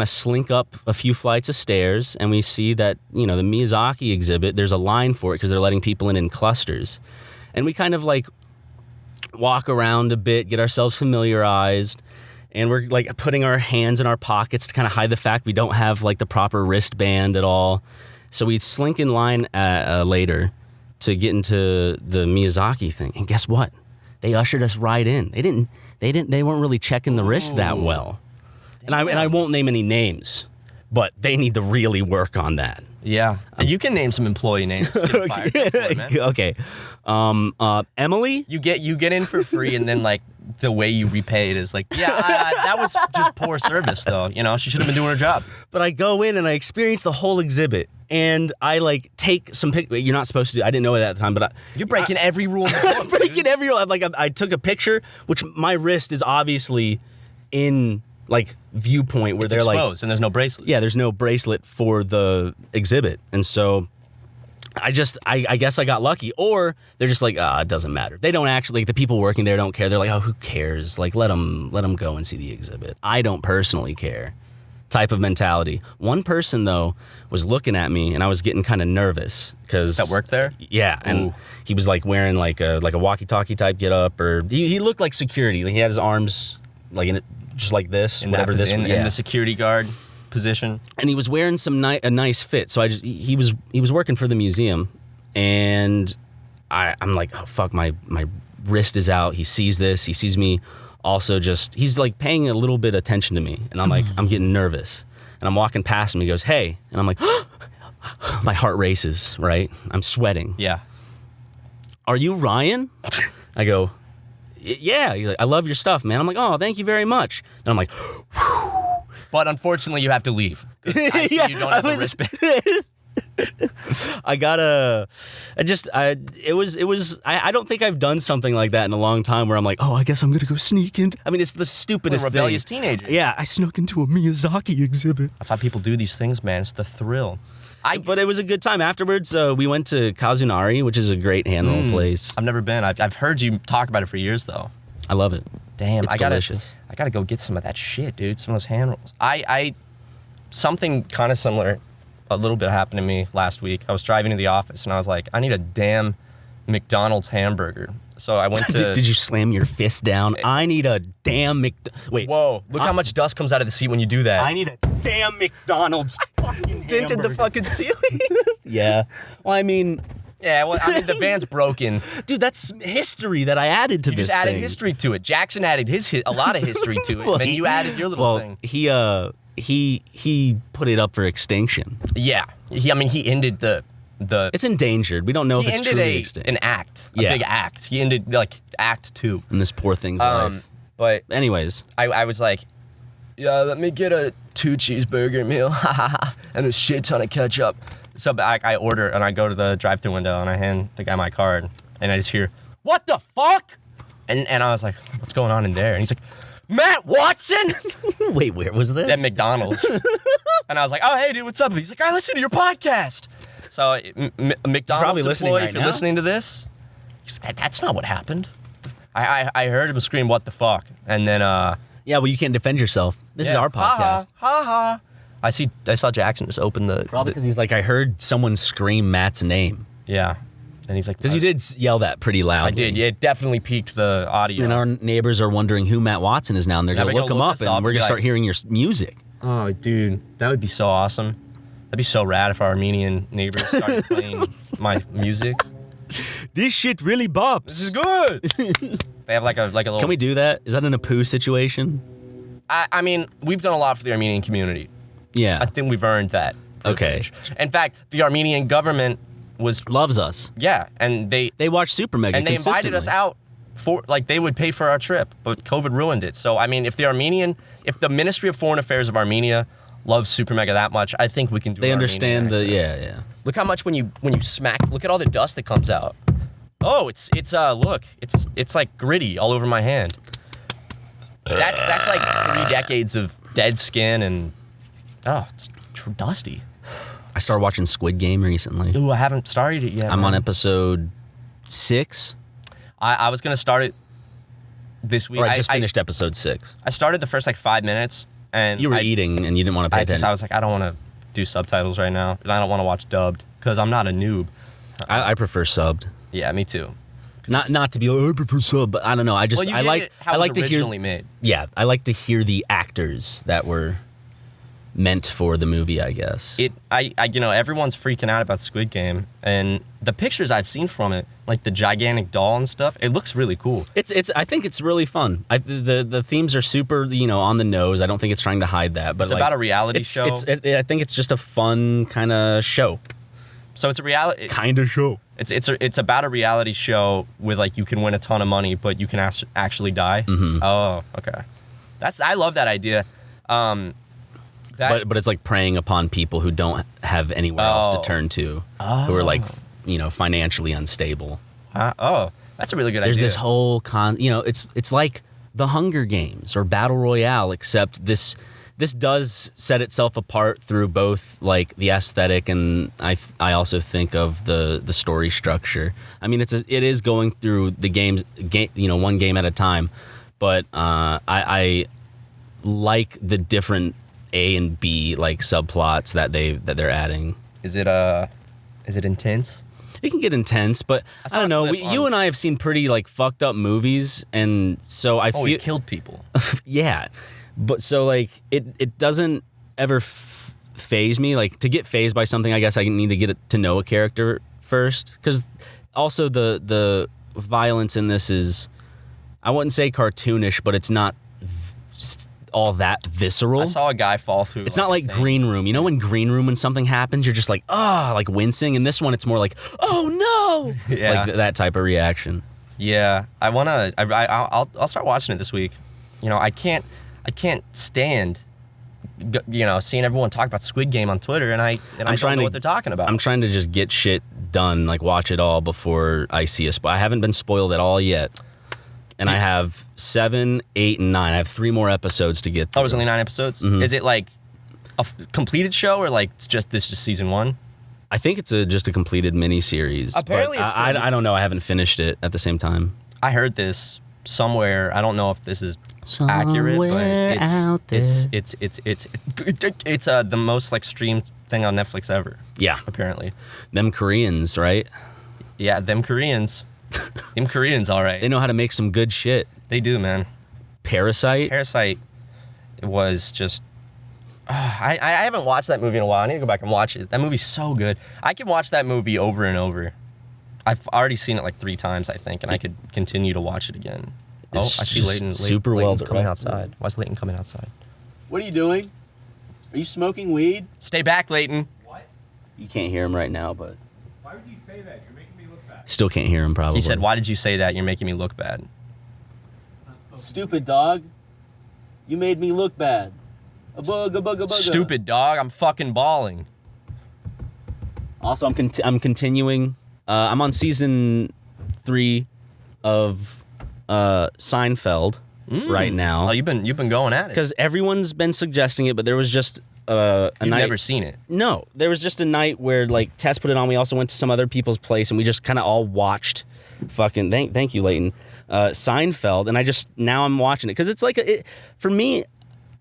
slink up a few flights of stairs, and we see that, you know, the Miyazaki exhibit, there's a line for it because they're letting people in clusters, and we kind of like walk around a bit, get ourselves familiarized. And we're like putting our hands in our pockets to kind of hide the fact we don't have like the proper wristband at all. So we slink in line later to get into the Miyazaki thing. And guess what? They ushered us right in. They weren't really checking the wrist that well. And I won't name any names, but they need to really work on that. Yeah. You can name some employee names. Okay. Emily? You get in for free, and then like the way you repay it is like, that was just poor service though. You know, she should have been doing her job. But I go in and I experience the whole exhibit, and I like take some pictures. You're not supposed to do. I didn't know it at the time, but you're breaking every rule. I'm breaking every rule. I took a picture, which my wrist is obviously in like viewpoint where it's they're exposed, like, and there's no bracelet. Yeah, there's no bracelet for the exhibit, and so I guess I got lucky, or they're just like, it doesn't matter. They don't actually, like, the people working there don't care. They're like, oh, who cares? Like, let them go and see the exhibit. I don't personally care. Type of mentality. One person though was looking at me, and I was getting kind of nervous because that worked there. Yeah, and he was like wearing like a walkie-talkie type get up, or he looked like security. Like, he had his arms like in it, just like this, in whatever this. In the security guard position, and he was wearing a nice fit. So he was working for the museum, and I'm like, oh fuck, my wrist is out. He sees this. He sees me. Also, he's like paying a little bit attention to me, and I'm like, I'm getting nervous, and I'm walking past him. He goes, hey, and I'm like, my heart races. Right, I'm sweating. Yeah. Are you Ryan? I go, yeah. He's like, I love your stuff, man. I'm like, oh, thank you very much. And I'm like, whew. But unfortunately, you have to leave. I see you don't have a wristband. I don't think I've done something like that in a long time where I'm like, oh, I guess I'm going to go sneak in. I mean, it's the stupidest thing. Rebellious teenager. Yeah, I snuck into a Miyazaki exhibit. That's how people do these things, man. It's the thrill. But it was a good time. Afterwards, we went to Kazunari, which is a great hand roll place. I've never been. I've heard you talk about it for years, though. I love it. Damn, it's delicious. I gotta go get some of that shit, dude. Some of those hand rolls. Something kind of similar, a little bit happened to me last week. I was driving to the office, and I was like, I need a damn McDonald's hamburger. So I went to... Did you slam your fist down? I need a damn Wait. Whoa. Look how much dust comes out of the seat when you do that. I need a damn McDonald's fucking dented the fucking ceiling. Yeah. Well, I mean... Yeah, well, I mean, the van's broken. Dude, that's history that I added to this thing. You just added history to it. Jackson added a lot of history to it, and you added your little thing. He put it up for extinction. Yeah. He ended the... It's endangered. We don't know if it's truly extinct. An act. A big act. He ended, like, Act 2. In this poor thing's life. But... Anyways. I was like, yeah, let me get a 2-cheeseburger meal, and a shit ton of ketchup. So I order, and I go to the drive-thru window, and I hand the guy my card, and I just hear, what the fuck? And I was like, what's going on in there? And he's like, Matt Watson? Wait, where was this? At McDonald's. And I was like, oh, hey, dude, what's up? He's like, I listen to your podcast. So McDonald's employee, if you're listening to this, that's not what happened. I heard him scream, what the fuck? And then... yeah, well, you can't defend yourself. This is our podcast. Ha. I saw Jackson just open the... Probably because he's like, I heard someone scream Matt's name. Yeah. And he's like... Because you did yell that pretty loudly. I did. Yeah, it definitely peaked the audio. And our neighbors are wondering who Matt Watson is now, and they're going to look him up, and we're going to start hearing your music. Oh, dude. That would be so awesome. That'd be so rad if our Armenian neighbors started playing my music. This shit really bops. This is good. They have like a little... Can we do that? Is that an Apu situation? I mean, we've done a lot for the Armenian community. Yeah. I think we've earned that privilege. Okay. In fact, the Armenian government loves us. Yeah, and they watch SuperMega and they invited consistently. us out for like they would pay for our trip, but COVID ruined it. So I mean, if the Ministry of Foreign Affairs of Armenia loves SuperMega that much, I think we can do. They an understand Armenian the accent. Look how much when you smack. Look at all the dust that comes out. Oh, it's like gritty all over my hand. That's like 3 decades of dead skin and it's dusty. I started watching Squid Game recently. Ooh, I haven't started it yet. I'm man. on episode 6. I was gonna start it this week. Or I just finished episode 6. I started the first like 5 minutes and You were eating and you didn't want to pay attention. I was like, I don't want to do subtitles right now, and I don't want to watch dubbed because I'm not a noob. I prefer subbed. Yeah, me too. Not to be I prefer sub, but I don't know. I just Well, I like how I like it was to hear originally made. Yeah, I like to hear the actors that were meant for the movie, I guess. Everyone's freaking out about Squid Game, and the pictures I've seen from it, like the gigantic doll and stuff, it looks really cool. I think it's really fun. The themes are super, on the nose. I don't think it's trying to hide that, but It's about a reality show. I think it's just a fun kind of show. So it's a reality Kind of show. It's about a reality show with like you can win a ton of money, but you can actually die. Mm-hmm. Oh, okay. I love that idea. But it's like preying upon people who don't have anywhere else to turn to, who are like financially unstable. That's a really good There's idea. this whole it's like the Hunger Games or Battle Royale, except this does set itself apart through both like the aesthetic and I also think of the story structure. I mean, it is going through the game, one game at a time, but I like the different A and B like subplots that they're adding. Is it intense? It can get intense, but I don't know. You and I have seen pretty like fucked up movies, and so I feel he killed people. yeah. But so like it doesn't ever phase me. Like to get phased by something, I guess I need to get to know a character first. Because also the violence in this is, I wouldn't say cartoonish, but it's not all that visceral. I saw a guy fall through. It's not like Green Room. You know, in Green Room when something happens, you're just like, like wincing. In this one, it's more like, oh no, Yeah. like that type of reaction. Yeah, I'll start watching it this week. I can't stand, seeing everyone talk about Squid Game on Twitter, and I don't know what they're talking about. I'm trying to just get shit done, like watch it all before I see a spoil. I haven't been spoiled at all yet, and I have 7, 8, and 9. I have 3 more episodes to get through. Oh, there's only 9 episodes? Mm-hmm. Is it like a completed show, or like this just season 1? I think it's just a completed miniseries. Apparently, but I don't know. I haven't finished it at the same time. I heard this somewhere. I don't know if this is accurate, but it's the most like streamed thing on Netflix ever. Yeah, apparently. Them Koreans, right? Yeah, them Koreans. Them Koreans, all right. They know how to make some good shit. They do, man. Parasite was just. I haven't watched that movie in a while. I need to go back and watch it. That movie's so good. I can watch that movie over and over. I've already seen it like 3 times, I think, and I could continue to watch it again. I see Leighton. Leighton's coming outside. Why is Leighton coming outside? What are you doing? Are you smoking weed? Stay back, Leighton. What? You can't hear him right now, but Why would you say that? You're making me look bad. still can't hear him probably. He said, "Why did you say that? You're making me look bad." Stupid dog. You made me look bad. A bug, a bug, a bug. Stupid dog. I'm fucking bawling. Also, I'm continuing. I'm on season 3 of Seinfeld right now. Oh, you've been going at it. Because everyone's been suggesting it, but there was just a You've night. never seen it. No, there was just a night where like Tess put it on. We also went to some other people's place, and we just kind of all watched. Fucking thank you, Leighton. Seinfeld, and now I'm watching it because it's like for me.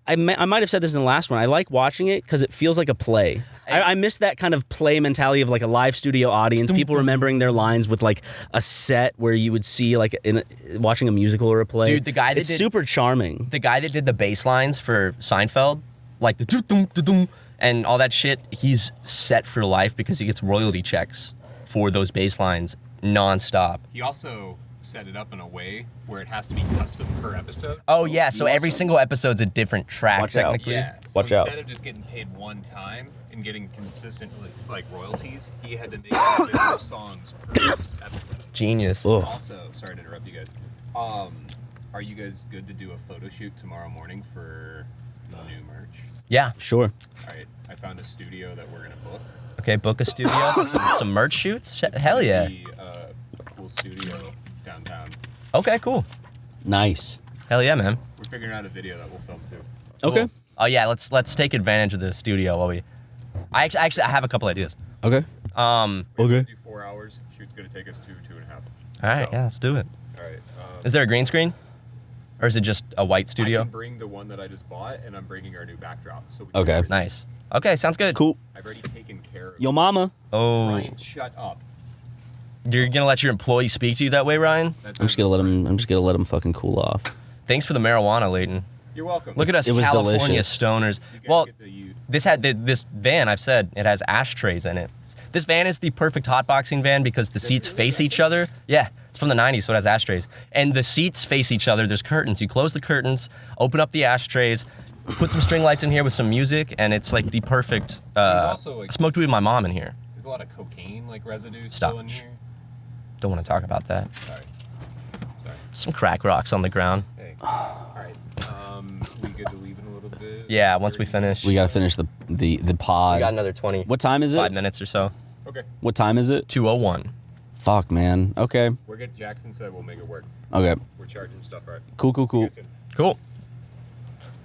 I might have said this in the last one. I like watching it because it feels like a play. I miss that kind of play mentality of like a live studio audience, people remembering their lines with like a set where you would see like watching a musical or a play. Dude, the guy that it's did, super charming. The guy that did the bass lines for Seinfeld, like the dum and all that shit, he's set for life because he gets royalty checks for those bass lines nonstop. He also set it up in a way where it has to be custom per episode. Oh yeah, so every single episode's a different track Watch out. technically. Yeah. So Watch out. instead of just getting paid one time and getting consistent like royalties, he had to make individual songs per episode. Genius. Ugh. Also, sorry to interrupt you guys. Are you guys good to do a photo shoot tomorrow morning for the new merch? Yeah. Sure. All right, I found a studio that we're gonna book. Okay, book a studio, some merch shoots. Hell yeah. The, cool studio downtown. Okay, cool. Nice. Hell yeah, man. We're figuring out a video that we'll film too. Okay. Cool. Oh yeah, let's take advantage of the studio while we. I have a couple ideas. Okay. We're Okay. gonna do 4 hours. Shoot's gonna take us 2.5. All right, So, yeah, let's do it. All right. Is there a green screen, or is it just a white I studio? can bring the one that I just bought, and I'm bringing our new backdrop. So we Okay. Nice. Okay, sounds good. Cool. I've already taken care of. Yo, mama. Oh, Ryan, shut up. you're gonna let your employee speak to you that way, Ryan? That's I'm just gonna let him. I'm just gonna let him fucking cool off. Thanks for the marijuana, Leighton. You're welcome. Look at us, It was California delicious. stoners. You guys Well, get to use- this van, I've said, it has ashtrays in it. This van is the perfect hotboxing van because the seats face each other. Yeah, it's from the 90s, so it has ashtrays. And the seats face each other. There's curtains. You close the curtains, open up the ashtrays, put some string lights in here with some music, and it's like the perfect. also, like- I smoked weed with my mom in here. There's a lot of cocaine like residue Stop. still in here. Don't want to talk about that. Sorry. Some crack rocks on the ground. Hey. All right. We good to leave in a little bit? Yeah, once we finish. We gotta finish the pod. We got another 20. What time is it? 5 minutes or so. Okay. What time is it? 2:01. Fuck, man. Okay. We're good. Jackson said we'll make it work. Okay. We're charging stuff right. Cool. Cool. See Cool. you soon. Cool.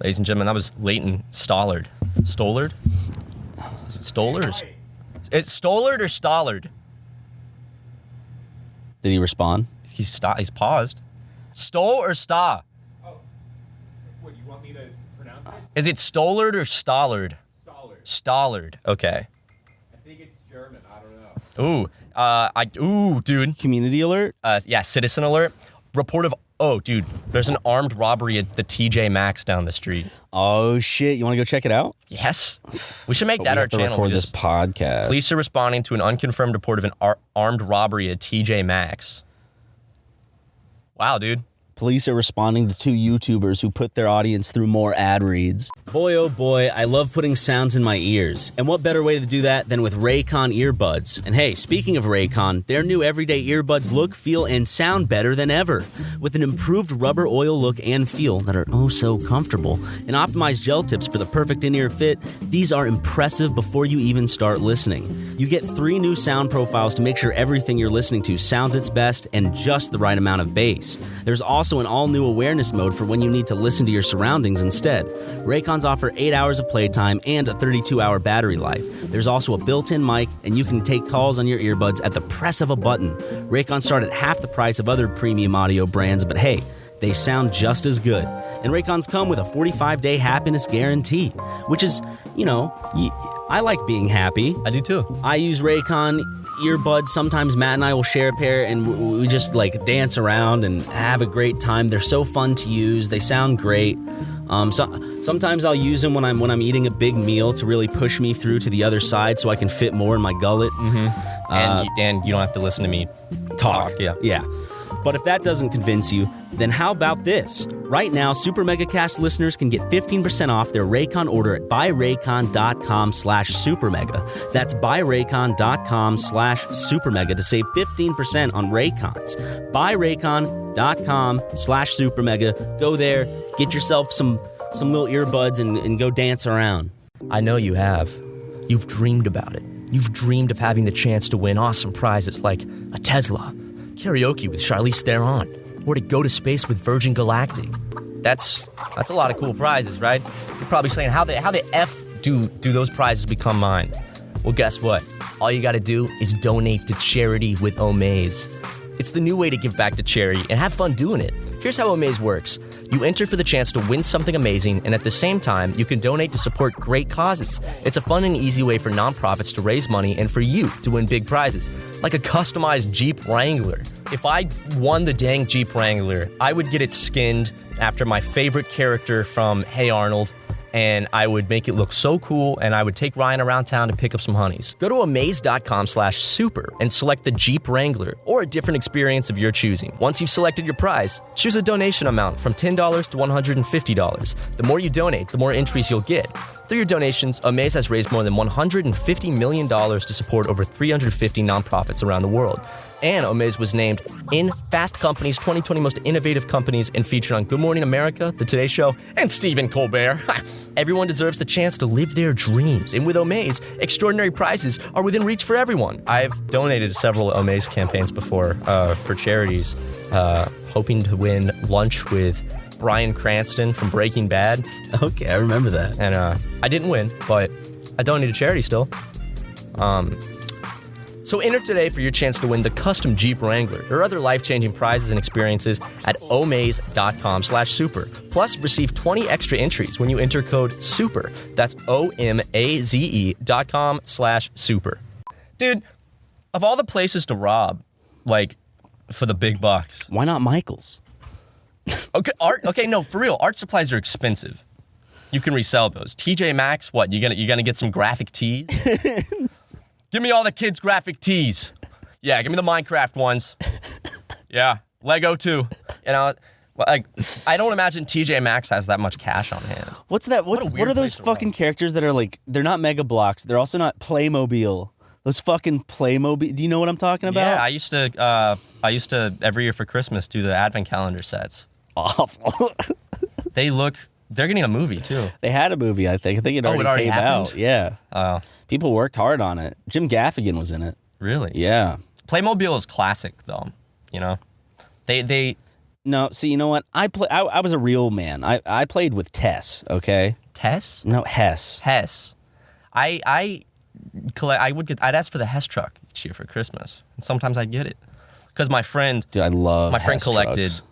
Ladies and gentlemen, that was Leighton Stollard. Stollard? Is it Stollard? It's Stollard or Stollard? Did he respond? He's paused. Stoll or Sta? Oh. What, you want me to pronounce it? Is it Stollard or Stollard? Stollard. Stollard. Okay. I think it's German. I don't know. Ooh, dude. Community alert. Yeah, citizen alert. Report of, dude, there's an armed robbery at the TJ Maxx down the street. Oh shit! You want to go check it out? Yes. We should make But that we our have to channel. record We this just- podcast. Police are responding to an unconfirmed report of an armed robbery at TJ Maxx. Wow, dude. Police are responding to 2 YouTubers who put their audience through more ad reads. Boy, oh boy, I love putting sounds in my ears. And what better way to do that than with Raycon earbuds? And hey, speaking of Raycon, their new everyday earbuds look, feel, and sound better than ever. With an improved rubber oil look and feel that are oh so comfortable, and optimized gel tips for the perfect in-ear fit, these are impressive before you even start listening. You get 3 new sound profiles to make sure everything you're listening to sounds its best and just the right amount of bass. There's also an all-new awareness mode for when you need to listen to your surroundings instead. Raycons offer 8 hours of playtime and a 32-hour battery life. There's also a built-in mic, and you can take calls on your earbuds at the press of a button. Raycons start at half the price of other premium audio brands, but hey, they sound just as good. And Raycons come with a 45-day happiness guarantee, which is, I like being happy. I do too. I use Raycon earbuds. Sometimes Matt and I will share a pair, and we just like dance around and have a great time. They're so fun to use. They sound great. Sometimes I'll use them when I'm eating a big meal to really push me through to the other side so I can fit more in my gullet. And you don't have to listen to me talk. Yeah. But if that doesn't convince you, then how about this? Right now, SuperMegaCast listeners can get 15% off their Raycon order at buyraycon.com/SuperMega. That's buyraycon.com/SuperMega to save 15% on Raycons. Buyraycon.com/SuperMega. Go there, get yourself some little earbuds and go dance around. I know you have. You've dreamed about it. You've dreamed of having the chance to win awesome prizes like a Tesla, karaoke with Charlize Theron, or to go to space with Virgin Galactic. That's a lot of cool prizes, right? You're probably saying, how the F do those prizes become mine? Well, guess what? All you gotta do is donate to charity with Omaze. It's the new way to give back to charity and have fun doing it. Here's how Omaze works. You enter for the chance to win something amazing, and at the same time, you can donate to support great causes. It's a fun and easy way for nonprofits to raise money and for you to win big prizes, like a customized Jeep Wrangler. If I won the dang Jeep Wrangler, I would get it skinned after my favorite character from Hey Arnold, and I would make it look so cool, and I would take Ryan around town to pick up some honeys. Go to amaze.com/super and select the Jeep Wrangler or a different experience of your choosing. Once you've selected your prize, choose a donation amount from $10 to $150. The more you donate, the more entries you'll get. Through your donations, Amaze has raised more than $150 million to support over 350 nonprofits around the world. And Amaze was named in Fast Company's 2020 Most Innovative Companies and featured on Good Morning America, The Today Show, and Stephen Colbert. Everyone deserves the chance to live their dreams. And with Amaze, extraordinary prizes are within reach for everyone. I've donated to several Amaze campaigns before for charities, hoping to win lunch with Bryan Cranston from Breaking Bad. Okay, I remember that. And I didn't win, but I donated to charity still. So enter today for your chance to win the custom Jeep Wrangler. There are other life-changing prizes and experiences at omaze.com/super. Plus, receive 20 extra entries when you enter code SUPER. That's OMAZE.com/super. Dude, of all the places to rob, like, for the big bucks. Why not Michael's? Okay, no, for real. Art supplies are expensive. You can resell those. TJ Maxx, what? You gonna get some graphic tees? Give me all the kids' graphic tees. Yeah, give me the Minecraft ones. Yeah, Lego too. You know, like, I don't imagine TJ Maxx has that much cash on hand. What's that? What are those fucking characters that are like? They're not Mega Blocks. They're also not Playmobil. Those fucking Playmobil. Do you know what I'm talking about? Yeah, I used to every year for Christmas do the advent calendar sets. Awful. They're getting a movie too. They had a movie, I think. I think it already came out. Yeah. People worked hard on it. Jim Gaffigan was in it. Really? Yeah. Playmobil is classic though. You know, they. No, see, you know what? I was a real man. I played with Tess. Okay. Tess? No, Hess. Hess. I'd ask for the Hess truck each year for Christmas, and sometimes I'd get it because my friend. Dude, I love. My friend Hess collected. trucks.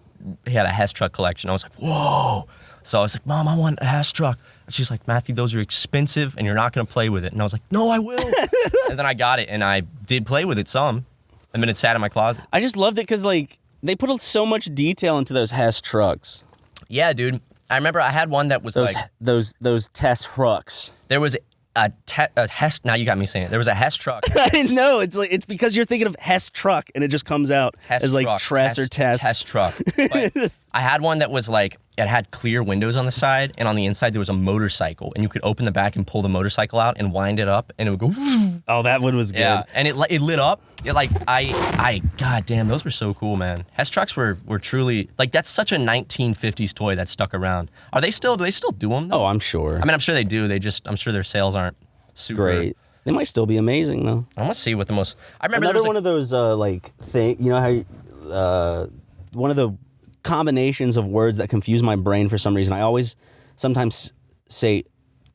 He had a Hess truck collection. I was like, whoa. So I was like, Mom, I want a Hess truck. And she's like, Matthew, those are expensive and you're not going to play with it. And I was like, no, I will. And then I got it and I did play with it some. And then it sat in my closet. I just loved it because, like, they put so much detail into those Hess trucks. Yeah, dude. I remember I had one that was those Tess trucks. There was a Hess. Now you got me saying it. There was a Hess truck. I know. It's because you're thinking of Hess truck and it just comes out Hess as like truck, Tress or Tess. Hess truck. But I had one that was like, it had clear windows on the side, and on the inside there was a motorcycle, and you could open the back and pull the motorcycle out and wind it up, and it would go. Oh, that one was good. Yeah, and it lit up. God damn, those were so cool, man. Hess trucks were truly, like, that's such a 1950s toy that stuck around. Do they still do them though? Oh, I'm sure. I mean, I'm sure they do. I'm sure their sales aren't super great. They might still be amazing though. I want to see what the most. I remember another one of those you know how one of the combinations of words that confuse my brain for some reason. I always sometimes say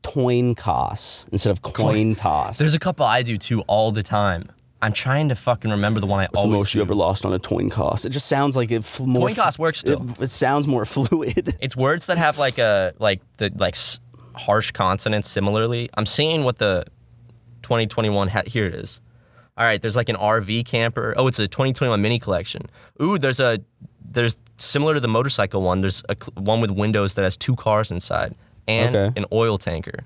toin toss instead of coin toss. There's a couple I do too all the time. I'm trying to fucking remember the one I What's always the most do. you ever lost on a toin toss? It just sounds like it more. Coin toss works still. It sounds more fluid. It's words that have harsh consonants similarly. I'm seeing what the 2021 here it is. All right, there's like an RV camper. Oh, it's a 2021 mini collection. Ooh, there's similar to the motorcycle one. There's one with windows that has 2 cars inside and an oil tanker.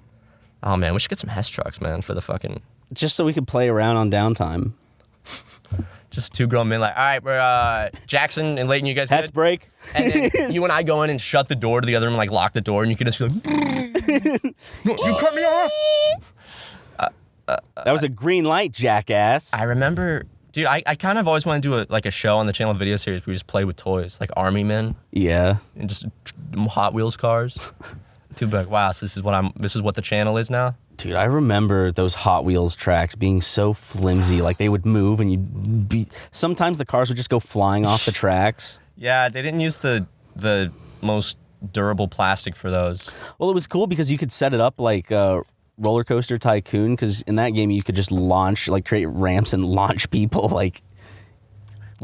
Oh man, we should get some Hess trucks, man, for the fucking. Just so we could play around on downtime. Just 2 grown men like, all right, we're Jackson and Leighton, you guys Hess good? break. And then you and I go in and shut the door to the other room, like lock the door, and you can just feel like, you cut me off. That was a green light, jackass. I remember, dude, I kind of always want to do a show on the channel video series where we just play with toys, like Army Men. Yeah. And just Hot Wheels cars. People be like, wow, so this is what the channel is now? Dude, I remember those Hot Wheels tracks being so flimsy. Like, they would move and you'd be... Sometimes the cars would just go flying off the tracks. Yeah, they didn't use the most durable plastic for those. Well, it was cool because you could set it up like Roller Coaster Tycoon, because in that game you could just create ramps and launch people, like,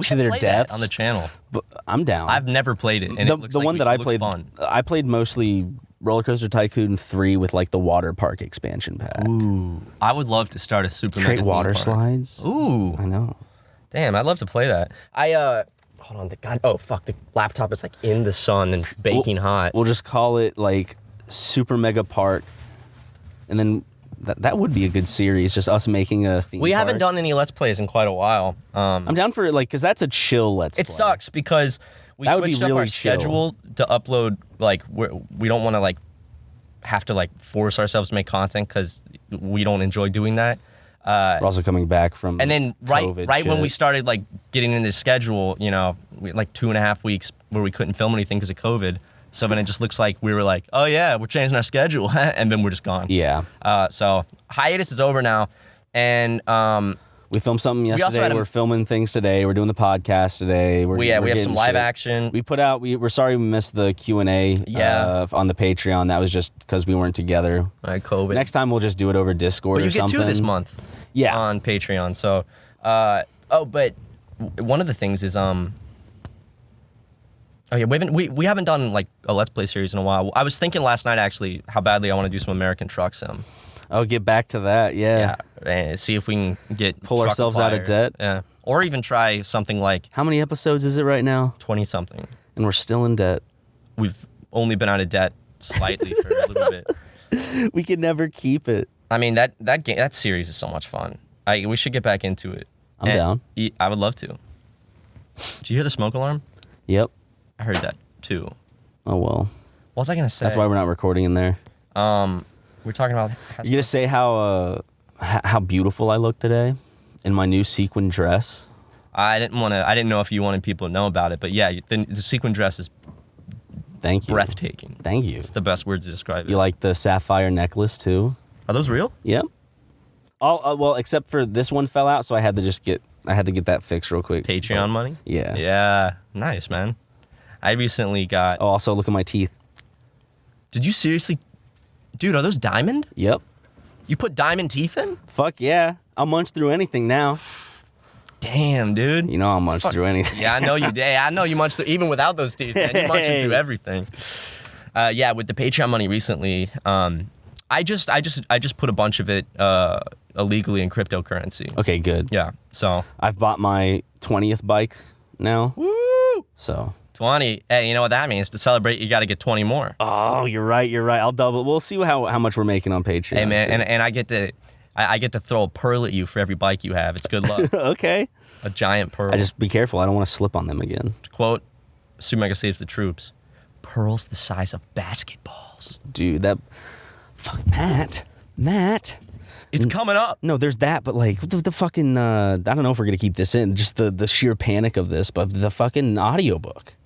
to their deaths. On the channel. But I'm down. I've never played it, and it looks like that I played, fun. I played mostly Roller Coaster Tycoon 3 with like the water park expansion pack. Ooh, I would love to start a SuperMega create water theme park. slides. Ooh, I know. Damn, I'd love to play that. Hold on, the laptop is like in the sun and baking hot. We'll just call it like Super Mega Park, and then that would be a good series. Just us making a theme. We park. haven't done any Let's Plays in quite a while. I'm down for it, like, because that's a chill Let's Play. It sucks because we That would be switched up really our chill. schedule to upload. Like we don't want to like have to like force ourselves to make content because we don't enjoy doing that. We're also coming back from And then COVID right when shit. we started like getting in this schedule, you know, like 2.5 weeks where we couldn't film anything because of COVID. So then it just looks like we were like, oh yeah, we're changing our schedule, and then we're just gone. Yeah. So hiatus is over now, and We filmed something also yesterday. had a- We're filming things today. We're doing the podcast today. we have getting some live shit. action. We put out. We're sorry we missed the Q&A. Yeah. On the Patreon. That was just because we weren't together. COVID. Next time we'll just do it over Discord but or you get something. 2 this month. Yeah. On Patreon. So, but one of the things is Oh yeah, we haven't done like a Let's Play series in a while. I was thinking last night actually how badly I want to do some American Truck Sim. Oh, get back to that. Yeah. And see if we can Pull Truck ourselves out of Empire. debt. Yeah, or even try something like How many episodes is it right now? 20 something. And we're still in debt. We've only been out of debt slightly for a little bit. We can never keep it. I mean that series is so much fun. We should get back into it. I'm down. I would love to. Did you hear the smoke alarm? Yep. I heard that too. Oh well. What was I gonna say? That's why we're not recording in there. We're talking about. You gonna say how beautiful I look today in my new sequin dress? I didn't know if you wanted people to know about it, but yeah, the sequin dress is Thank you. breathtaking. Thank you. It's the best word to describe it. You like the sapphire necklace too? Are those real? Yep. All well, except for this one fell out, so I had to get that fixed real quick. Patreon money? Yeah. Yeah. Nice, man. I recently got. Oh, also look at my teeth. Did you seriously, dude? Are those diamond? Yep. You put diamond teeth in? Fuck yeah. I'll munch through anything now. Damn, dude. You know I'll munch through anything. Yeah, I know you did. I know you munch through, even without those teeth, man. You munching through everything. Yeah, with the Patreon money recently, I just put a bunch of it illegally in cryptocurrency. Okay, good. Yeah, so I've bought my 20th bike now. woo, So. 20. Hey, you know what that means? To celebrate, you got to get 20 more. Oh, you're right. I'll double. We'll see how much we're making on Patreon. Hey, man, soon. and I get to throw a pearl at you for every bike you have. It's good luck. Okay. A giant pearl. I just be careful. I don't want to slip on them again. To quote, SuperMega saves the troops. Pearls the size of basketballs. Dude, that. Fuck, Matt. It's coming up. No, there's that, but like the fucking. I don't know if we're gonna keep this in. Just the sheer panic of this, but the fucking audiobook.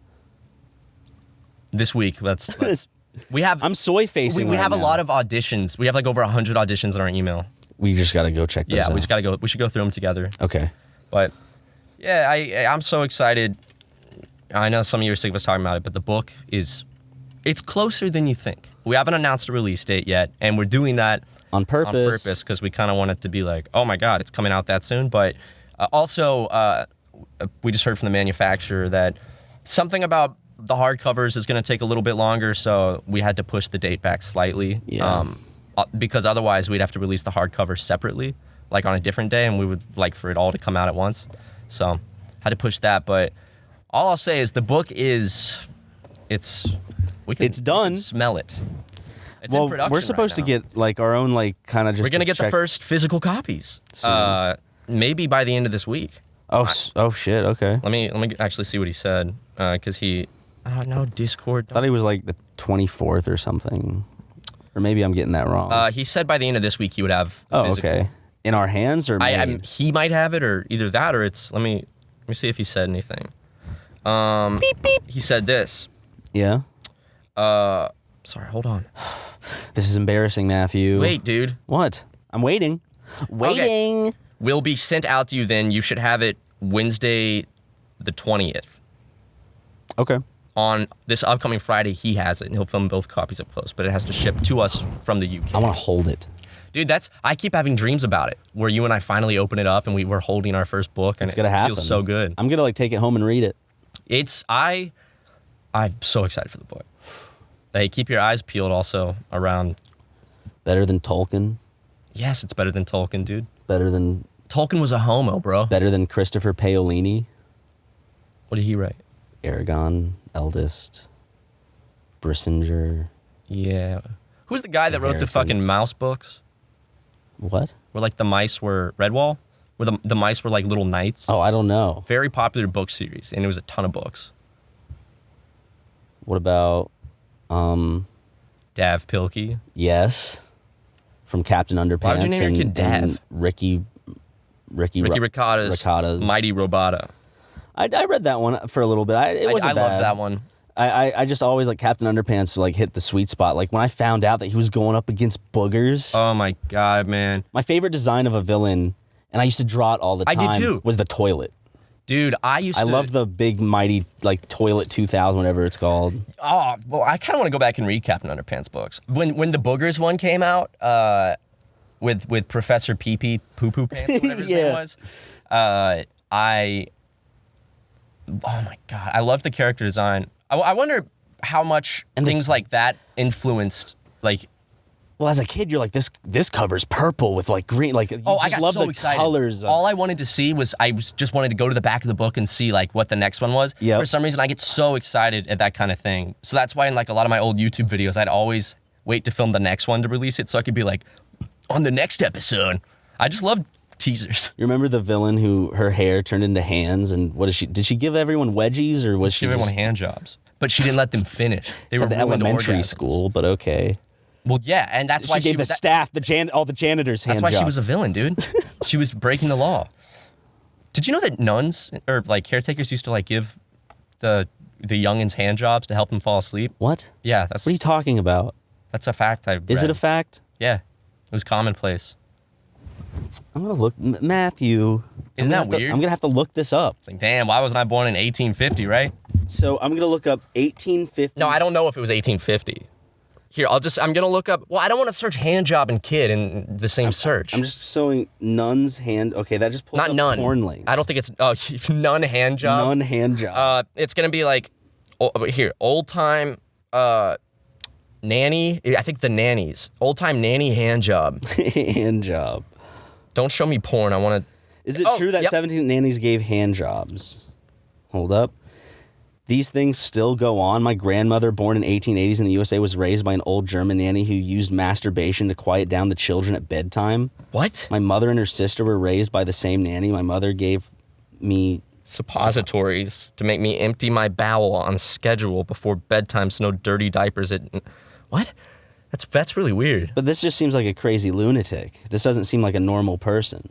This week, let's we have. I'm soy facing. We right have a now. lot of auditions. We have like over 100 auditions in our email. We just gotta go check those Yeah, out. we just gotta go. We should go through them together. Okay. But yeah, I'm so excited. I know some of you are sick of us talking about it, but the book it's closer than you think. We haven't announced a release date yet, and we're doing that On purpose. because we kind of want it to be like, oh my God, it's coming out that soon. But also, we just heard from the manufacturer that something about the hardcovers is going to take a little bit longer, so we had to push the date back slightly. Yeah. Because otherwise, we'd have to release the hardcover separately, like on a different day, and we would like for it all to come out at once. So, had to push that. But all I'll say is the book it's done. Smell it. It's in Well, production we're supposed right to now. get like our own like kind of just. We're gonna to get the check- first physical copies. Soon. Maybe by the end of this week. Oh shit. Okay. Let me actually see what he said, because he. Oh no, Discord. I thought he was like the 24th or something, or maybe I'm getting that wrong. He said by the end of this week he would have. The oh, physical. okay. In our hands or made? He might have it, or either that, or it's. Let me see if he said anything. Beep beep. He said this. Yeah. Sorry, hold on. This is embarrassing, Matthew. Wait, dude. What? I'm waiting. Waiting. Will be sent out to you. Then you should have it Wednesday, the 20th. Okay. On this upcoming Friday, he has it, and he'll film both copies up close. But it has to ship to us from the UK. I want to hold it. Dude, I keep having dreams about it, where you and I finally open it up and we're holding our first book, and It's gonna it happen. feels so good. I'm gonna like take it home and read it. I'm so excited for the book. Hey, keep your eyes peeled also around. Better than Tolkien. Yes, it's better than Tolkien, dude. Better than Tolkien was a homo, bro. Christopher Paolini. What did he write? Aragon, Eldest, Brissinger. Yeah. Who's the guy that wrote the fucking Inheritance. mouse books? What? Where like the mice were Redwall? Where the mice were like little knights? Oh, I don't know. Very popular book series, and it was a ton of books. What about Dav Pilkey. Yes, from Captain Underpants. Why would you name your kid Dav? and Ricky Ricotta's Mighty Robota. I read that one for a little bit. It wasn't I bad. love that one. I just always like Captain Underpants like hit the sweet spot. Like when I found out that he was going up against boogers. Oh my god, man. My favorite design of a villain, and I used to draw it all the I time. did too. Was the toilet. Dude, I love the big mighty like toilet 2000, whatever it's called. Oh, well, I kind of want to go back and read Captain Underpants books. When the boogers one came out, with Professor Pee Pee Poo Poo Pants, whatever his name was, oh my god, I love the character design. I wonder how much things like that influenced like. Well, as a kid, you're like, this cover's purple with like green. Like, you I just got love so the excited. colors. All I wanted to see was just wanted to go to the back of the book and see like what the next one was. Yep. For some reason, I get so excited at that kind of thing. So that's why in like a lot of my old YouTube videos, I'd always wait to film the next one to release it, so I could be like, on the next episode. I just love teasers. You remember the villain who her hair turned into hands, and what is she? Did she give everyone wedgies, or was she Give everyone just, hand jobs, but she didn't let them finish. They it's were an ruined elementary orgasms. school? But okay. Well, yeah, and that's why She gave the staff, all the janitors hand That's why jobs. she was a villain, dude. She was breaking the law. Did you know that nuns or like caretakers used to like give the youngins hand jobs to help them fall asleep? What? Yeah, What are you talking about? that's a fact. Is it a fact? Yeah, it was commonplace. I'm gonna look, Matthew. Isn't I'm that gonna weird? I'm gonna have to look this up. It's like, damn, why wasn't I born in 1850, right? So I'm gonna look up 1850. No, I don't know if it was 1850. Here, I'm gonna look up. Well, I don't want to search hand job and kid in the same search. I'm just showing nun's hand. Okay, that just pulls Not up nun. porn links. I don't think it's nun hand job. Nun hand job. It's gonna be like here, old time nanny. I think the nannies. Old time nanny hand job. hand job. Don't show me porn. I want to. Is it Oh, true that yep. 17 nannies gave hand jobs? Hold up. These things still go on. My grandmother, born in 1880s in the USA, was raised by an old German nanny who used masturbation to quiet down the children at bedtime. What? My mother and her sister were raised by the same nanny. My mother gave me Suppositories to make me empty my bowel on schedule before bedtime, so no dirty diapers. What? That's really weird. But this just seems like a crazy lunatic. This doesn't seem like a normal person.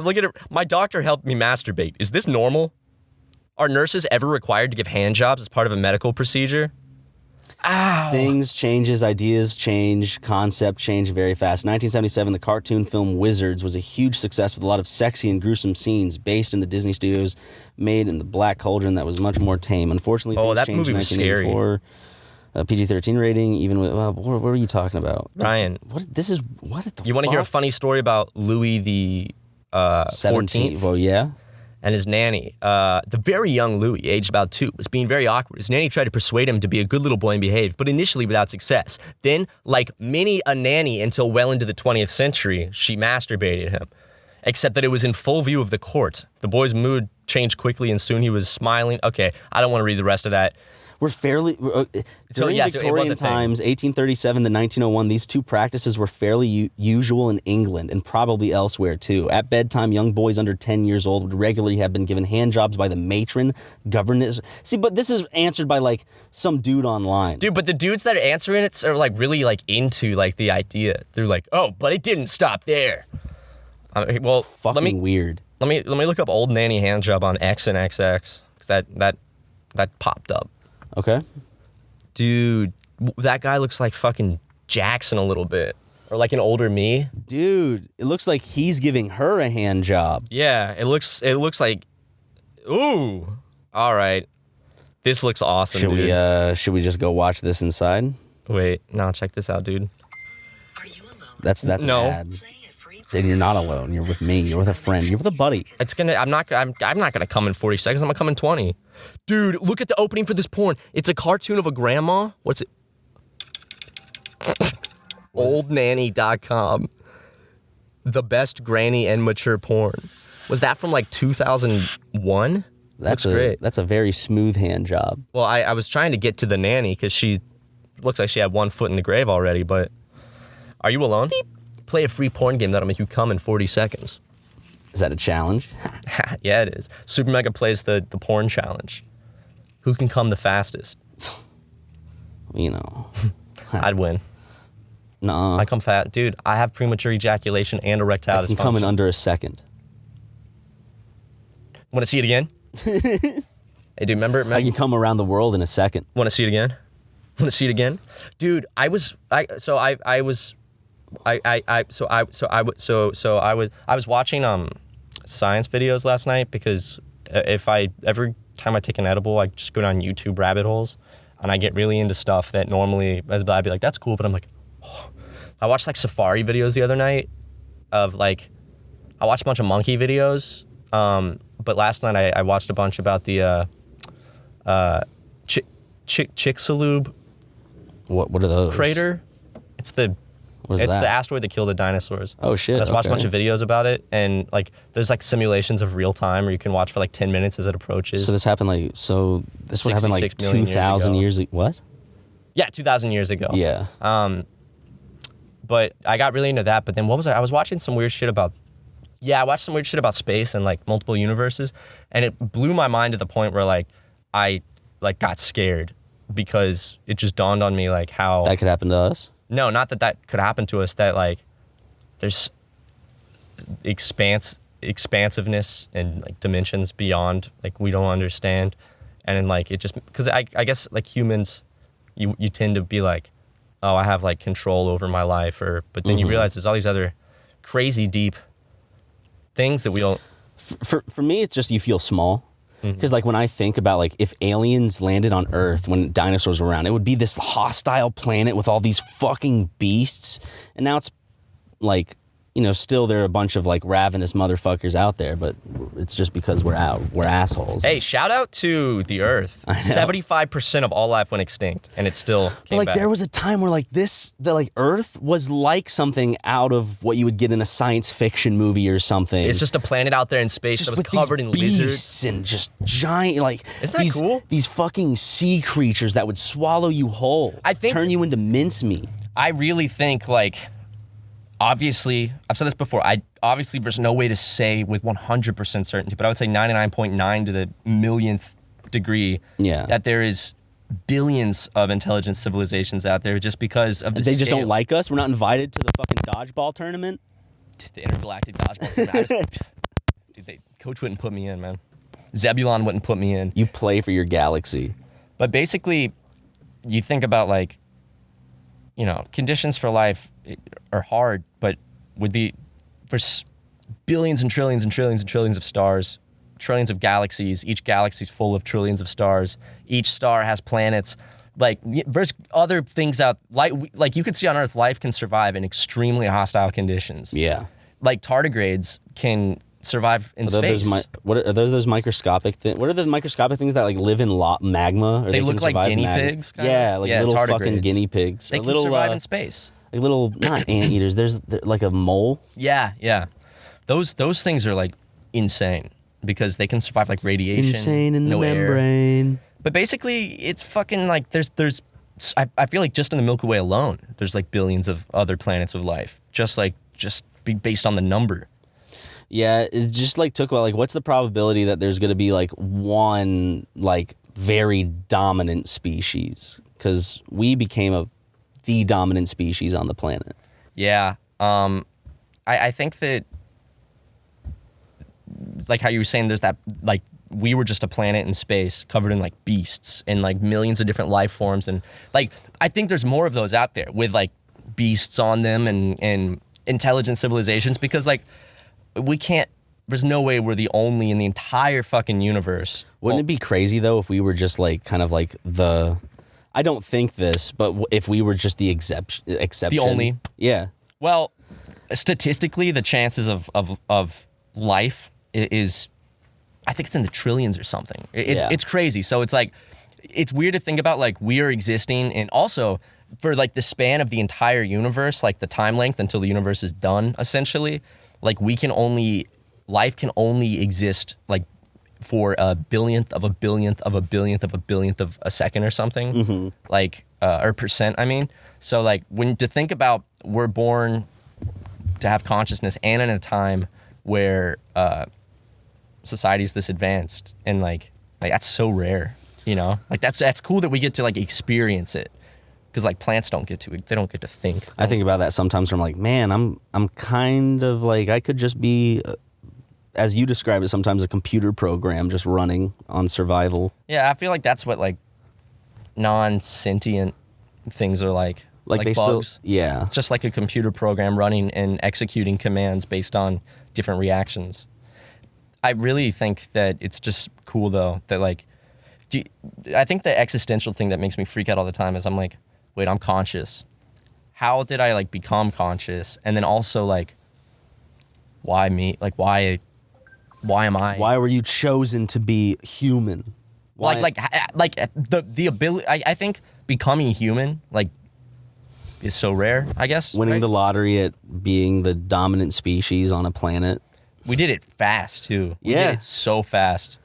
Look at it. My doctor helped me masturbate. Is this normal? Are nurses ever required to give hand jobs as part of a medical procedure? Ow. Things changes, ideas change, concept change very fast. 1977, the cartoon film Wizards was a huge success with a lot of sexy and gruesome scenes based in the Disney studios, made in the Black Cauldron that was much more tame. Unfortunately, things that changed movie in was scary. 1984. PG-13 rating, even with what were you talking about, Ryan? What the? You want to hear a funny story about Louis the 14th? Well, yeah. And his nanny, the very young Louis, aged about 2, was being very awkward. His nanny tried to persuade him to be a good little boy and behave, but initially without success. Then, like many a nanny until well into the 20th century, she masturbated him. Except that it was in full view of the court. The boy's mood changed quickly and soon he was smiling. Okay, I don't want to read the rest of that. We're fairly during yes, it was Victorian a thing. times, 1837 to 1901. These two practices were fairly usual in England and probably elsewhere too. At bedtime, young boys under 10 years old would regularly have been given hand jobs by the matron, governess. See, but this is answered by like some dude online. Dude, but the dudes that are answering it are like really like into like the idea. They're like, oh, but it didn't stop there. Well, It's fucking weird. Let me look up old nanny hand job on X and XX because that popped up. Okay. Dude, that guy looks like fucking Jackson a little bit. Or like an older me. Dude, it looks like he's giving her a hand job. Yeah, it looks like, ooh. All right. This looks awesome, dude. Should we just go watch this inside? Wait, no, check this out, dude. Are you alone? That's No. an ad. Play a free Then you're not alone. You're with me. You're with a friend. You're with a buddy. I'm not gonna come in 40 seconds. I'm gonna come in 20. Dude, look at the opening for this porn. It's a cartoon of a grandma. What's it? Oldnanny.com. The best granny and mature porn. Was that from like 2001? That's great. That's a very smooth hand job. Well, I was trying to get to the nanny because she looks like she had one foot in the grave already, but are you alone? Beep. Play a free porn game that'll make you come in 40 seconds. Is that a challenge? Yeah, it is. SuperMega plays the porn challenge. Who can come the fastest? You know. I'd win. Nuh-uh. I come fast. Dude, I have premature ejaculation and erectile I can dysfunction. come in under a second. Want to see it again? Hey, dude, remember? I can come around the world in a second. Want to see it again? Want to see it again? Dude, I was watching science videos last night because every time I take an edible, I just go down YouTube rabbit holes and I get really into stuff that normally I'd be like, that's cool, but I'm like, oh. I watched like safari videos the other night of like, I watched a bunch of monkey videos, but last night I watched a bunch about the Chicxulub What are those? crater. It's the What is that? the asteroid that killed the dinosaurs. Oh, shit, I just watched a bunch okay. of videos about it, and like there's like simulations of real time where you can watch for like 10 minutes as it approaches. So this happened this would happen like 66 million years 2,000 ago. years ago. What? Yeah, 2,000 years ago. Yeah. But I got really into that. But then what was I? I was watching some weird shit about. Yeah, I watched some weird shit about space and like multiple universes, and it blew my mind to the point where like I like got scared because it just dawned on me like how That could happen to us. No, not that could happen to us. That like there's expansiveness and like dimensions beyond like we don't understand, and then like it just because I guess like humans, you tend to be like, oh, I have like control over my life, but then you realize there's all these other crazy deep things that we don't. For me, it's just you feel small. Because like when I think about like if aliens landed on Earth when dinosaurs were around, it would be this hostile planet with all these fucking beasts. And now it's like, you know, still there are a bunch of like ravenous motherfuckers out there, but it's just because we're assholes. Hey, shout out to the Earth. 75% of all life went extinct, and it still came But like back. there was a time where like the Earth was like something out of what you would get in a science fiction movie or something. It's just a planet out there in space just that was with covered these in beasts lizards. and just giant like Isn't that these, cool? These fucking sea creatures that would swallow you whole. I think- turn you into mincemeat. I really think like, obviously, I've said this before. Obviously there's no way to say with 100% certainty, but I would say 99.9 to the millionth degree that there is billions of intelligent civilizations out there just because of the They just scale. don't like us. We're not invited to the fucking dodgeball tournament. The intergalactic dodgeball team. Dude, coach wouldn't put me in, man. Zebulon wouldn't put me in. You play for your galaxy. But basically, you think about like, you know, conditions for life are hard, but for billions and trillions and trillions and trillions of stars, trillions of galaxies, each galaxy's full of trillions of stars. Each star has planets. Like there's other things out like you could see on Earth, life can survive in extremely hostile conditions. Yeah. Like tardigrades can survive in space. What are those microscopic things? What are the microscopic things that like live in magma? Or They can look like survive guinea magma? pigs, kinda? Yeah, like little fucking tardigrades. guinea pigs. They Or can little, survive in space. Like little, not anteaters. There's like a mole. Yeah. Those things are like insane because they can survive like radiation. Insane in the no air. membrane. But basically, it's fucking like I feel like just in the Milky Way alone, there's like billions of other planets of life. Just be based on the number. Yeah, it just like took like what's the probability that there's gonna be like one like very dominant species? Because we became the dominant species on the planet. Yeah. I think that like how you were saying, there's that like we were just a planet in space covered in like beasts and like millions of different life forms, and like I think there's more of those out there with like beasts on them and intelligent civilizations, because like there's no way we're the only in the entire fucking universe. Wouldn't it be crazy though if we were just like kind of like I don't think this, but if we were just the exception. The only? Yeah. Well, statistically, the chances of life is, I think it's in the trillions or something. It's crazy. So it's like, it's weird to think about like we are existing, and also for like the span of the entire universe, like the time length until the universe is done, essentially, like life can only exist like for a billionth of a billionth of a billionth of a billionth of a second or something. Mm-hmm. Like or percent, I mean. So like when to think about we're born to have consciousness and in a time where society is this advanced and like that's so rare, you know? Like that's cool that we get to like experience it. Because like plants don't get to think. I think about that sometimes where I'm like, man, I'm kind of like, I could just be, as you describe it, sometimes a computer program just running on survival. Yeah, I feel like that's what like non-sentient things are like. Like they bugs. still, yeah. It's just like a computer program running and executing commands based on different reactions. I really think that it's just cool though that like, I think the existential thing that makes me freak out all the time is I'm like, wait, I'm conscious. How did I like become conscious? And then also like, why me? Like why am I? Why were you chosen to be human? Why? Like the ability. I think becoming human like is so rare. I guess winning right? the lottery at being the dominant species on a planet. We did it fast too. We Yeah. did it so fast.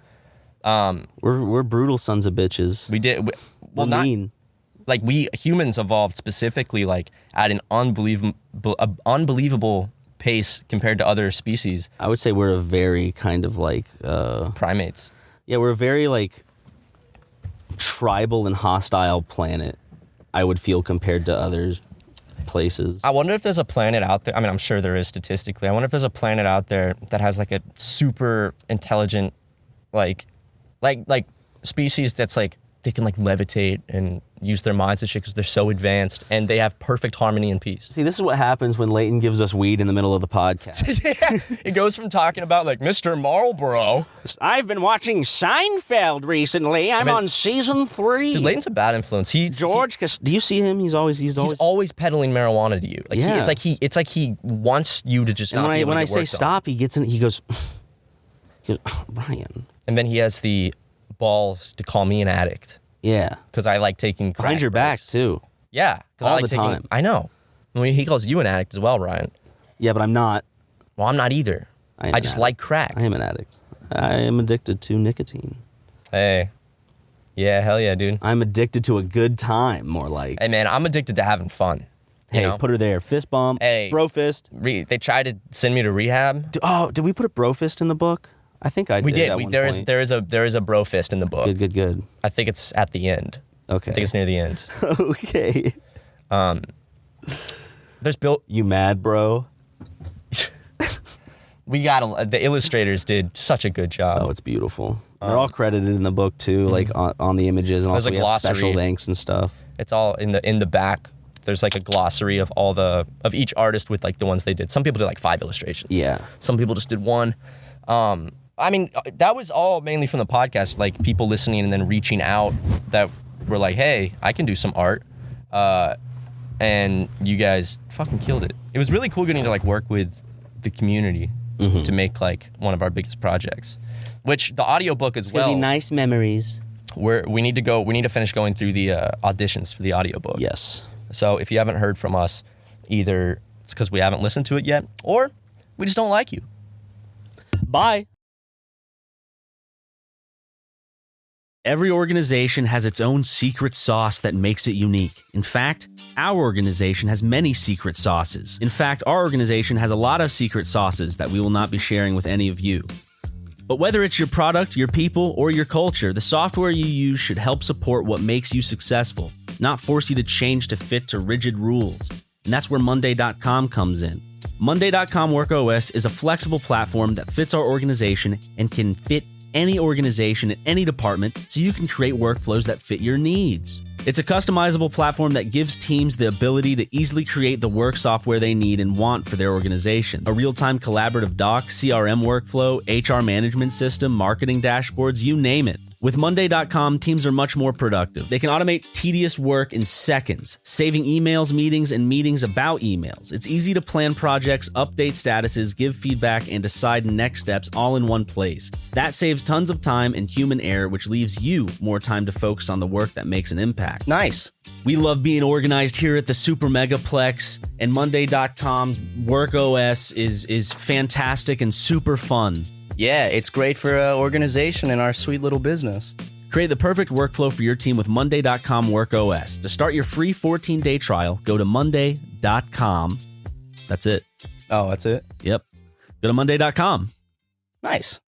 We're brutal sons of bitches. We did. We're mean. Like we humans evolved specifically like at an unbelievable pace compared to other species. I would say we're a very kind of like Primates. yeah, we're a very like tribal and hostile planet. I would feel compared to other places. I wonder if there's a planet out there. I mean, I'm sure there is statistically. I wonder if there's a planet out there that has like a super intelligent, like species that's like they can like levitate and use their minds and shit because they're so advanced and they have perfect harmony and peace. See, this is what happens when Leighton gives us weed in the middle of the podcast. Yeah, it goes from talking about like Mr. Marlboro. I've been watching Seinfeld recently. I'm on season 3. Dude, Leighton's a bad influence. Do you see him? He's always peddling marijuana to you. Like Yeah. it's like he wants you to just. And not be able when to I get say work done. stop, he gets in. He goes, oh, Ryan. And then he has the balls to call me an addict Yeah. because I like taking crack Behind your back breaks. too. Yeah, 'cause I All like the taking, time. I know. I mean, he calls you an addict as well, Ryan. Yeah, but I'm not. Well, I'm not either. I am I an just addict. like crack. I am an addict. I am addicted to nicotine. Hey, yeah, hell yeah, dude. I'm addicted to a good time, more like. Hey, man, I'm addicted to having fun. You Hey, know? put her there. Fist bump. Hey. Bro fist. They tried to send me to rehab. Did we put a bro fist in the book? I think I did. We did. At one There point. is a bro fist in the book. Good. I think it's at the end. Okay. I think it's near the end. Okay. There's Bill. You mad, bro? We got the illustrators did such a good job. Oh, it's beautiful. They're all credited in the book too, like on the images, and There's also a we have special glossary. links and stuff. It's all in the back. There's like a glossary of of each artist with like the ones they did. Some people did like 5 illustrations. Yeah. Some people just did 1. I mean, that was all mainly from the podcast, like people listening and then reaching out that were like, hey, I can do some art. And you guys fucking killed it. It was really cool getting to like work with the community to make like one of our biggest projects, which the audiobook as It's well. gonna be nice memories. We need to finish going through the auditions for the audiobook. Yes. So if you haven't heard from us, either it's because we haven't listened to it yet, or we just don't like you. Bye. Every organization has its own secret sauce that makes it unique. In fact, our organization has many secret sauces. In fact, our organization has a lot of secret sauces that we will not be sharing with any of you. But whether it's your product, your people, or your culture, the software you use should help support what makes you successful, not force you to change to fit to rigid rules. And that's where Monday.com comes in. Monday.com WorkOS is a flexible platform that fits our organization and can fit any organization in any department so you can create workflows that fit your needs. It's a customizable platform that gives teams the ability to easily create the work software they need and want for their organization. A real-time collaborative doc, CRM workflow, HR management system, marketing dashboards, you name it. With Monday.com, teams are much more productive. They can automate tedious work in seconds, saving emails, meetings, and meetings about emails. It's easy to plan projects, update statuses, give feedback, and decide next steps all in one place. That saves tons of time and human error, which leaves you more time to focus on the work that makes an impact. Nice. We love being organized here at the SuperMegaPlex, and Monday.com's WorkOS is fantastic and super fun. Yeah, it's great for organization in our sweet little business. Create the perfect workflow for your team with Monday.com Work OS. To start your free 14-day trial, go to Monday.com. That's it. Oh, that's it? Yep. Go to Monday.com. Nice.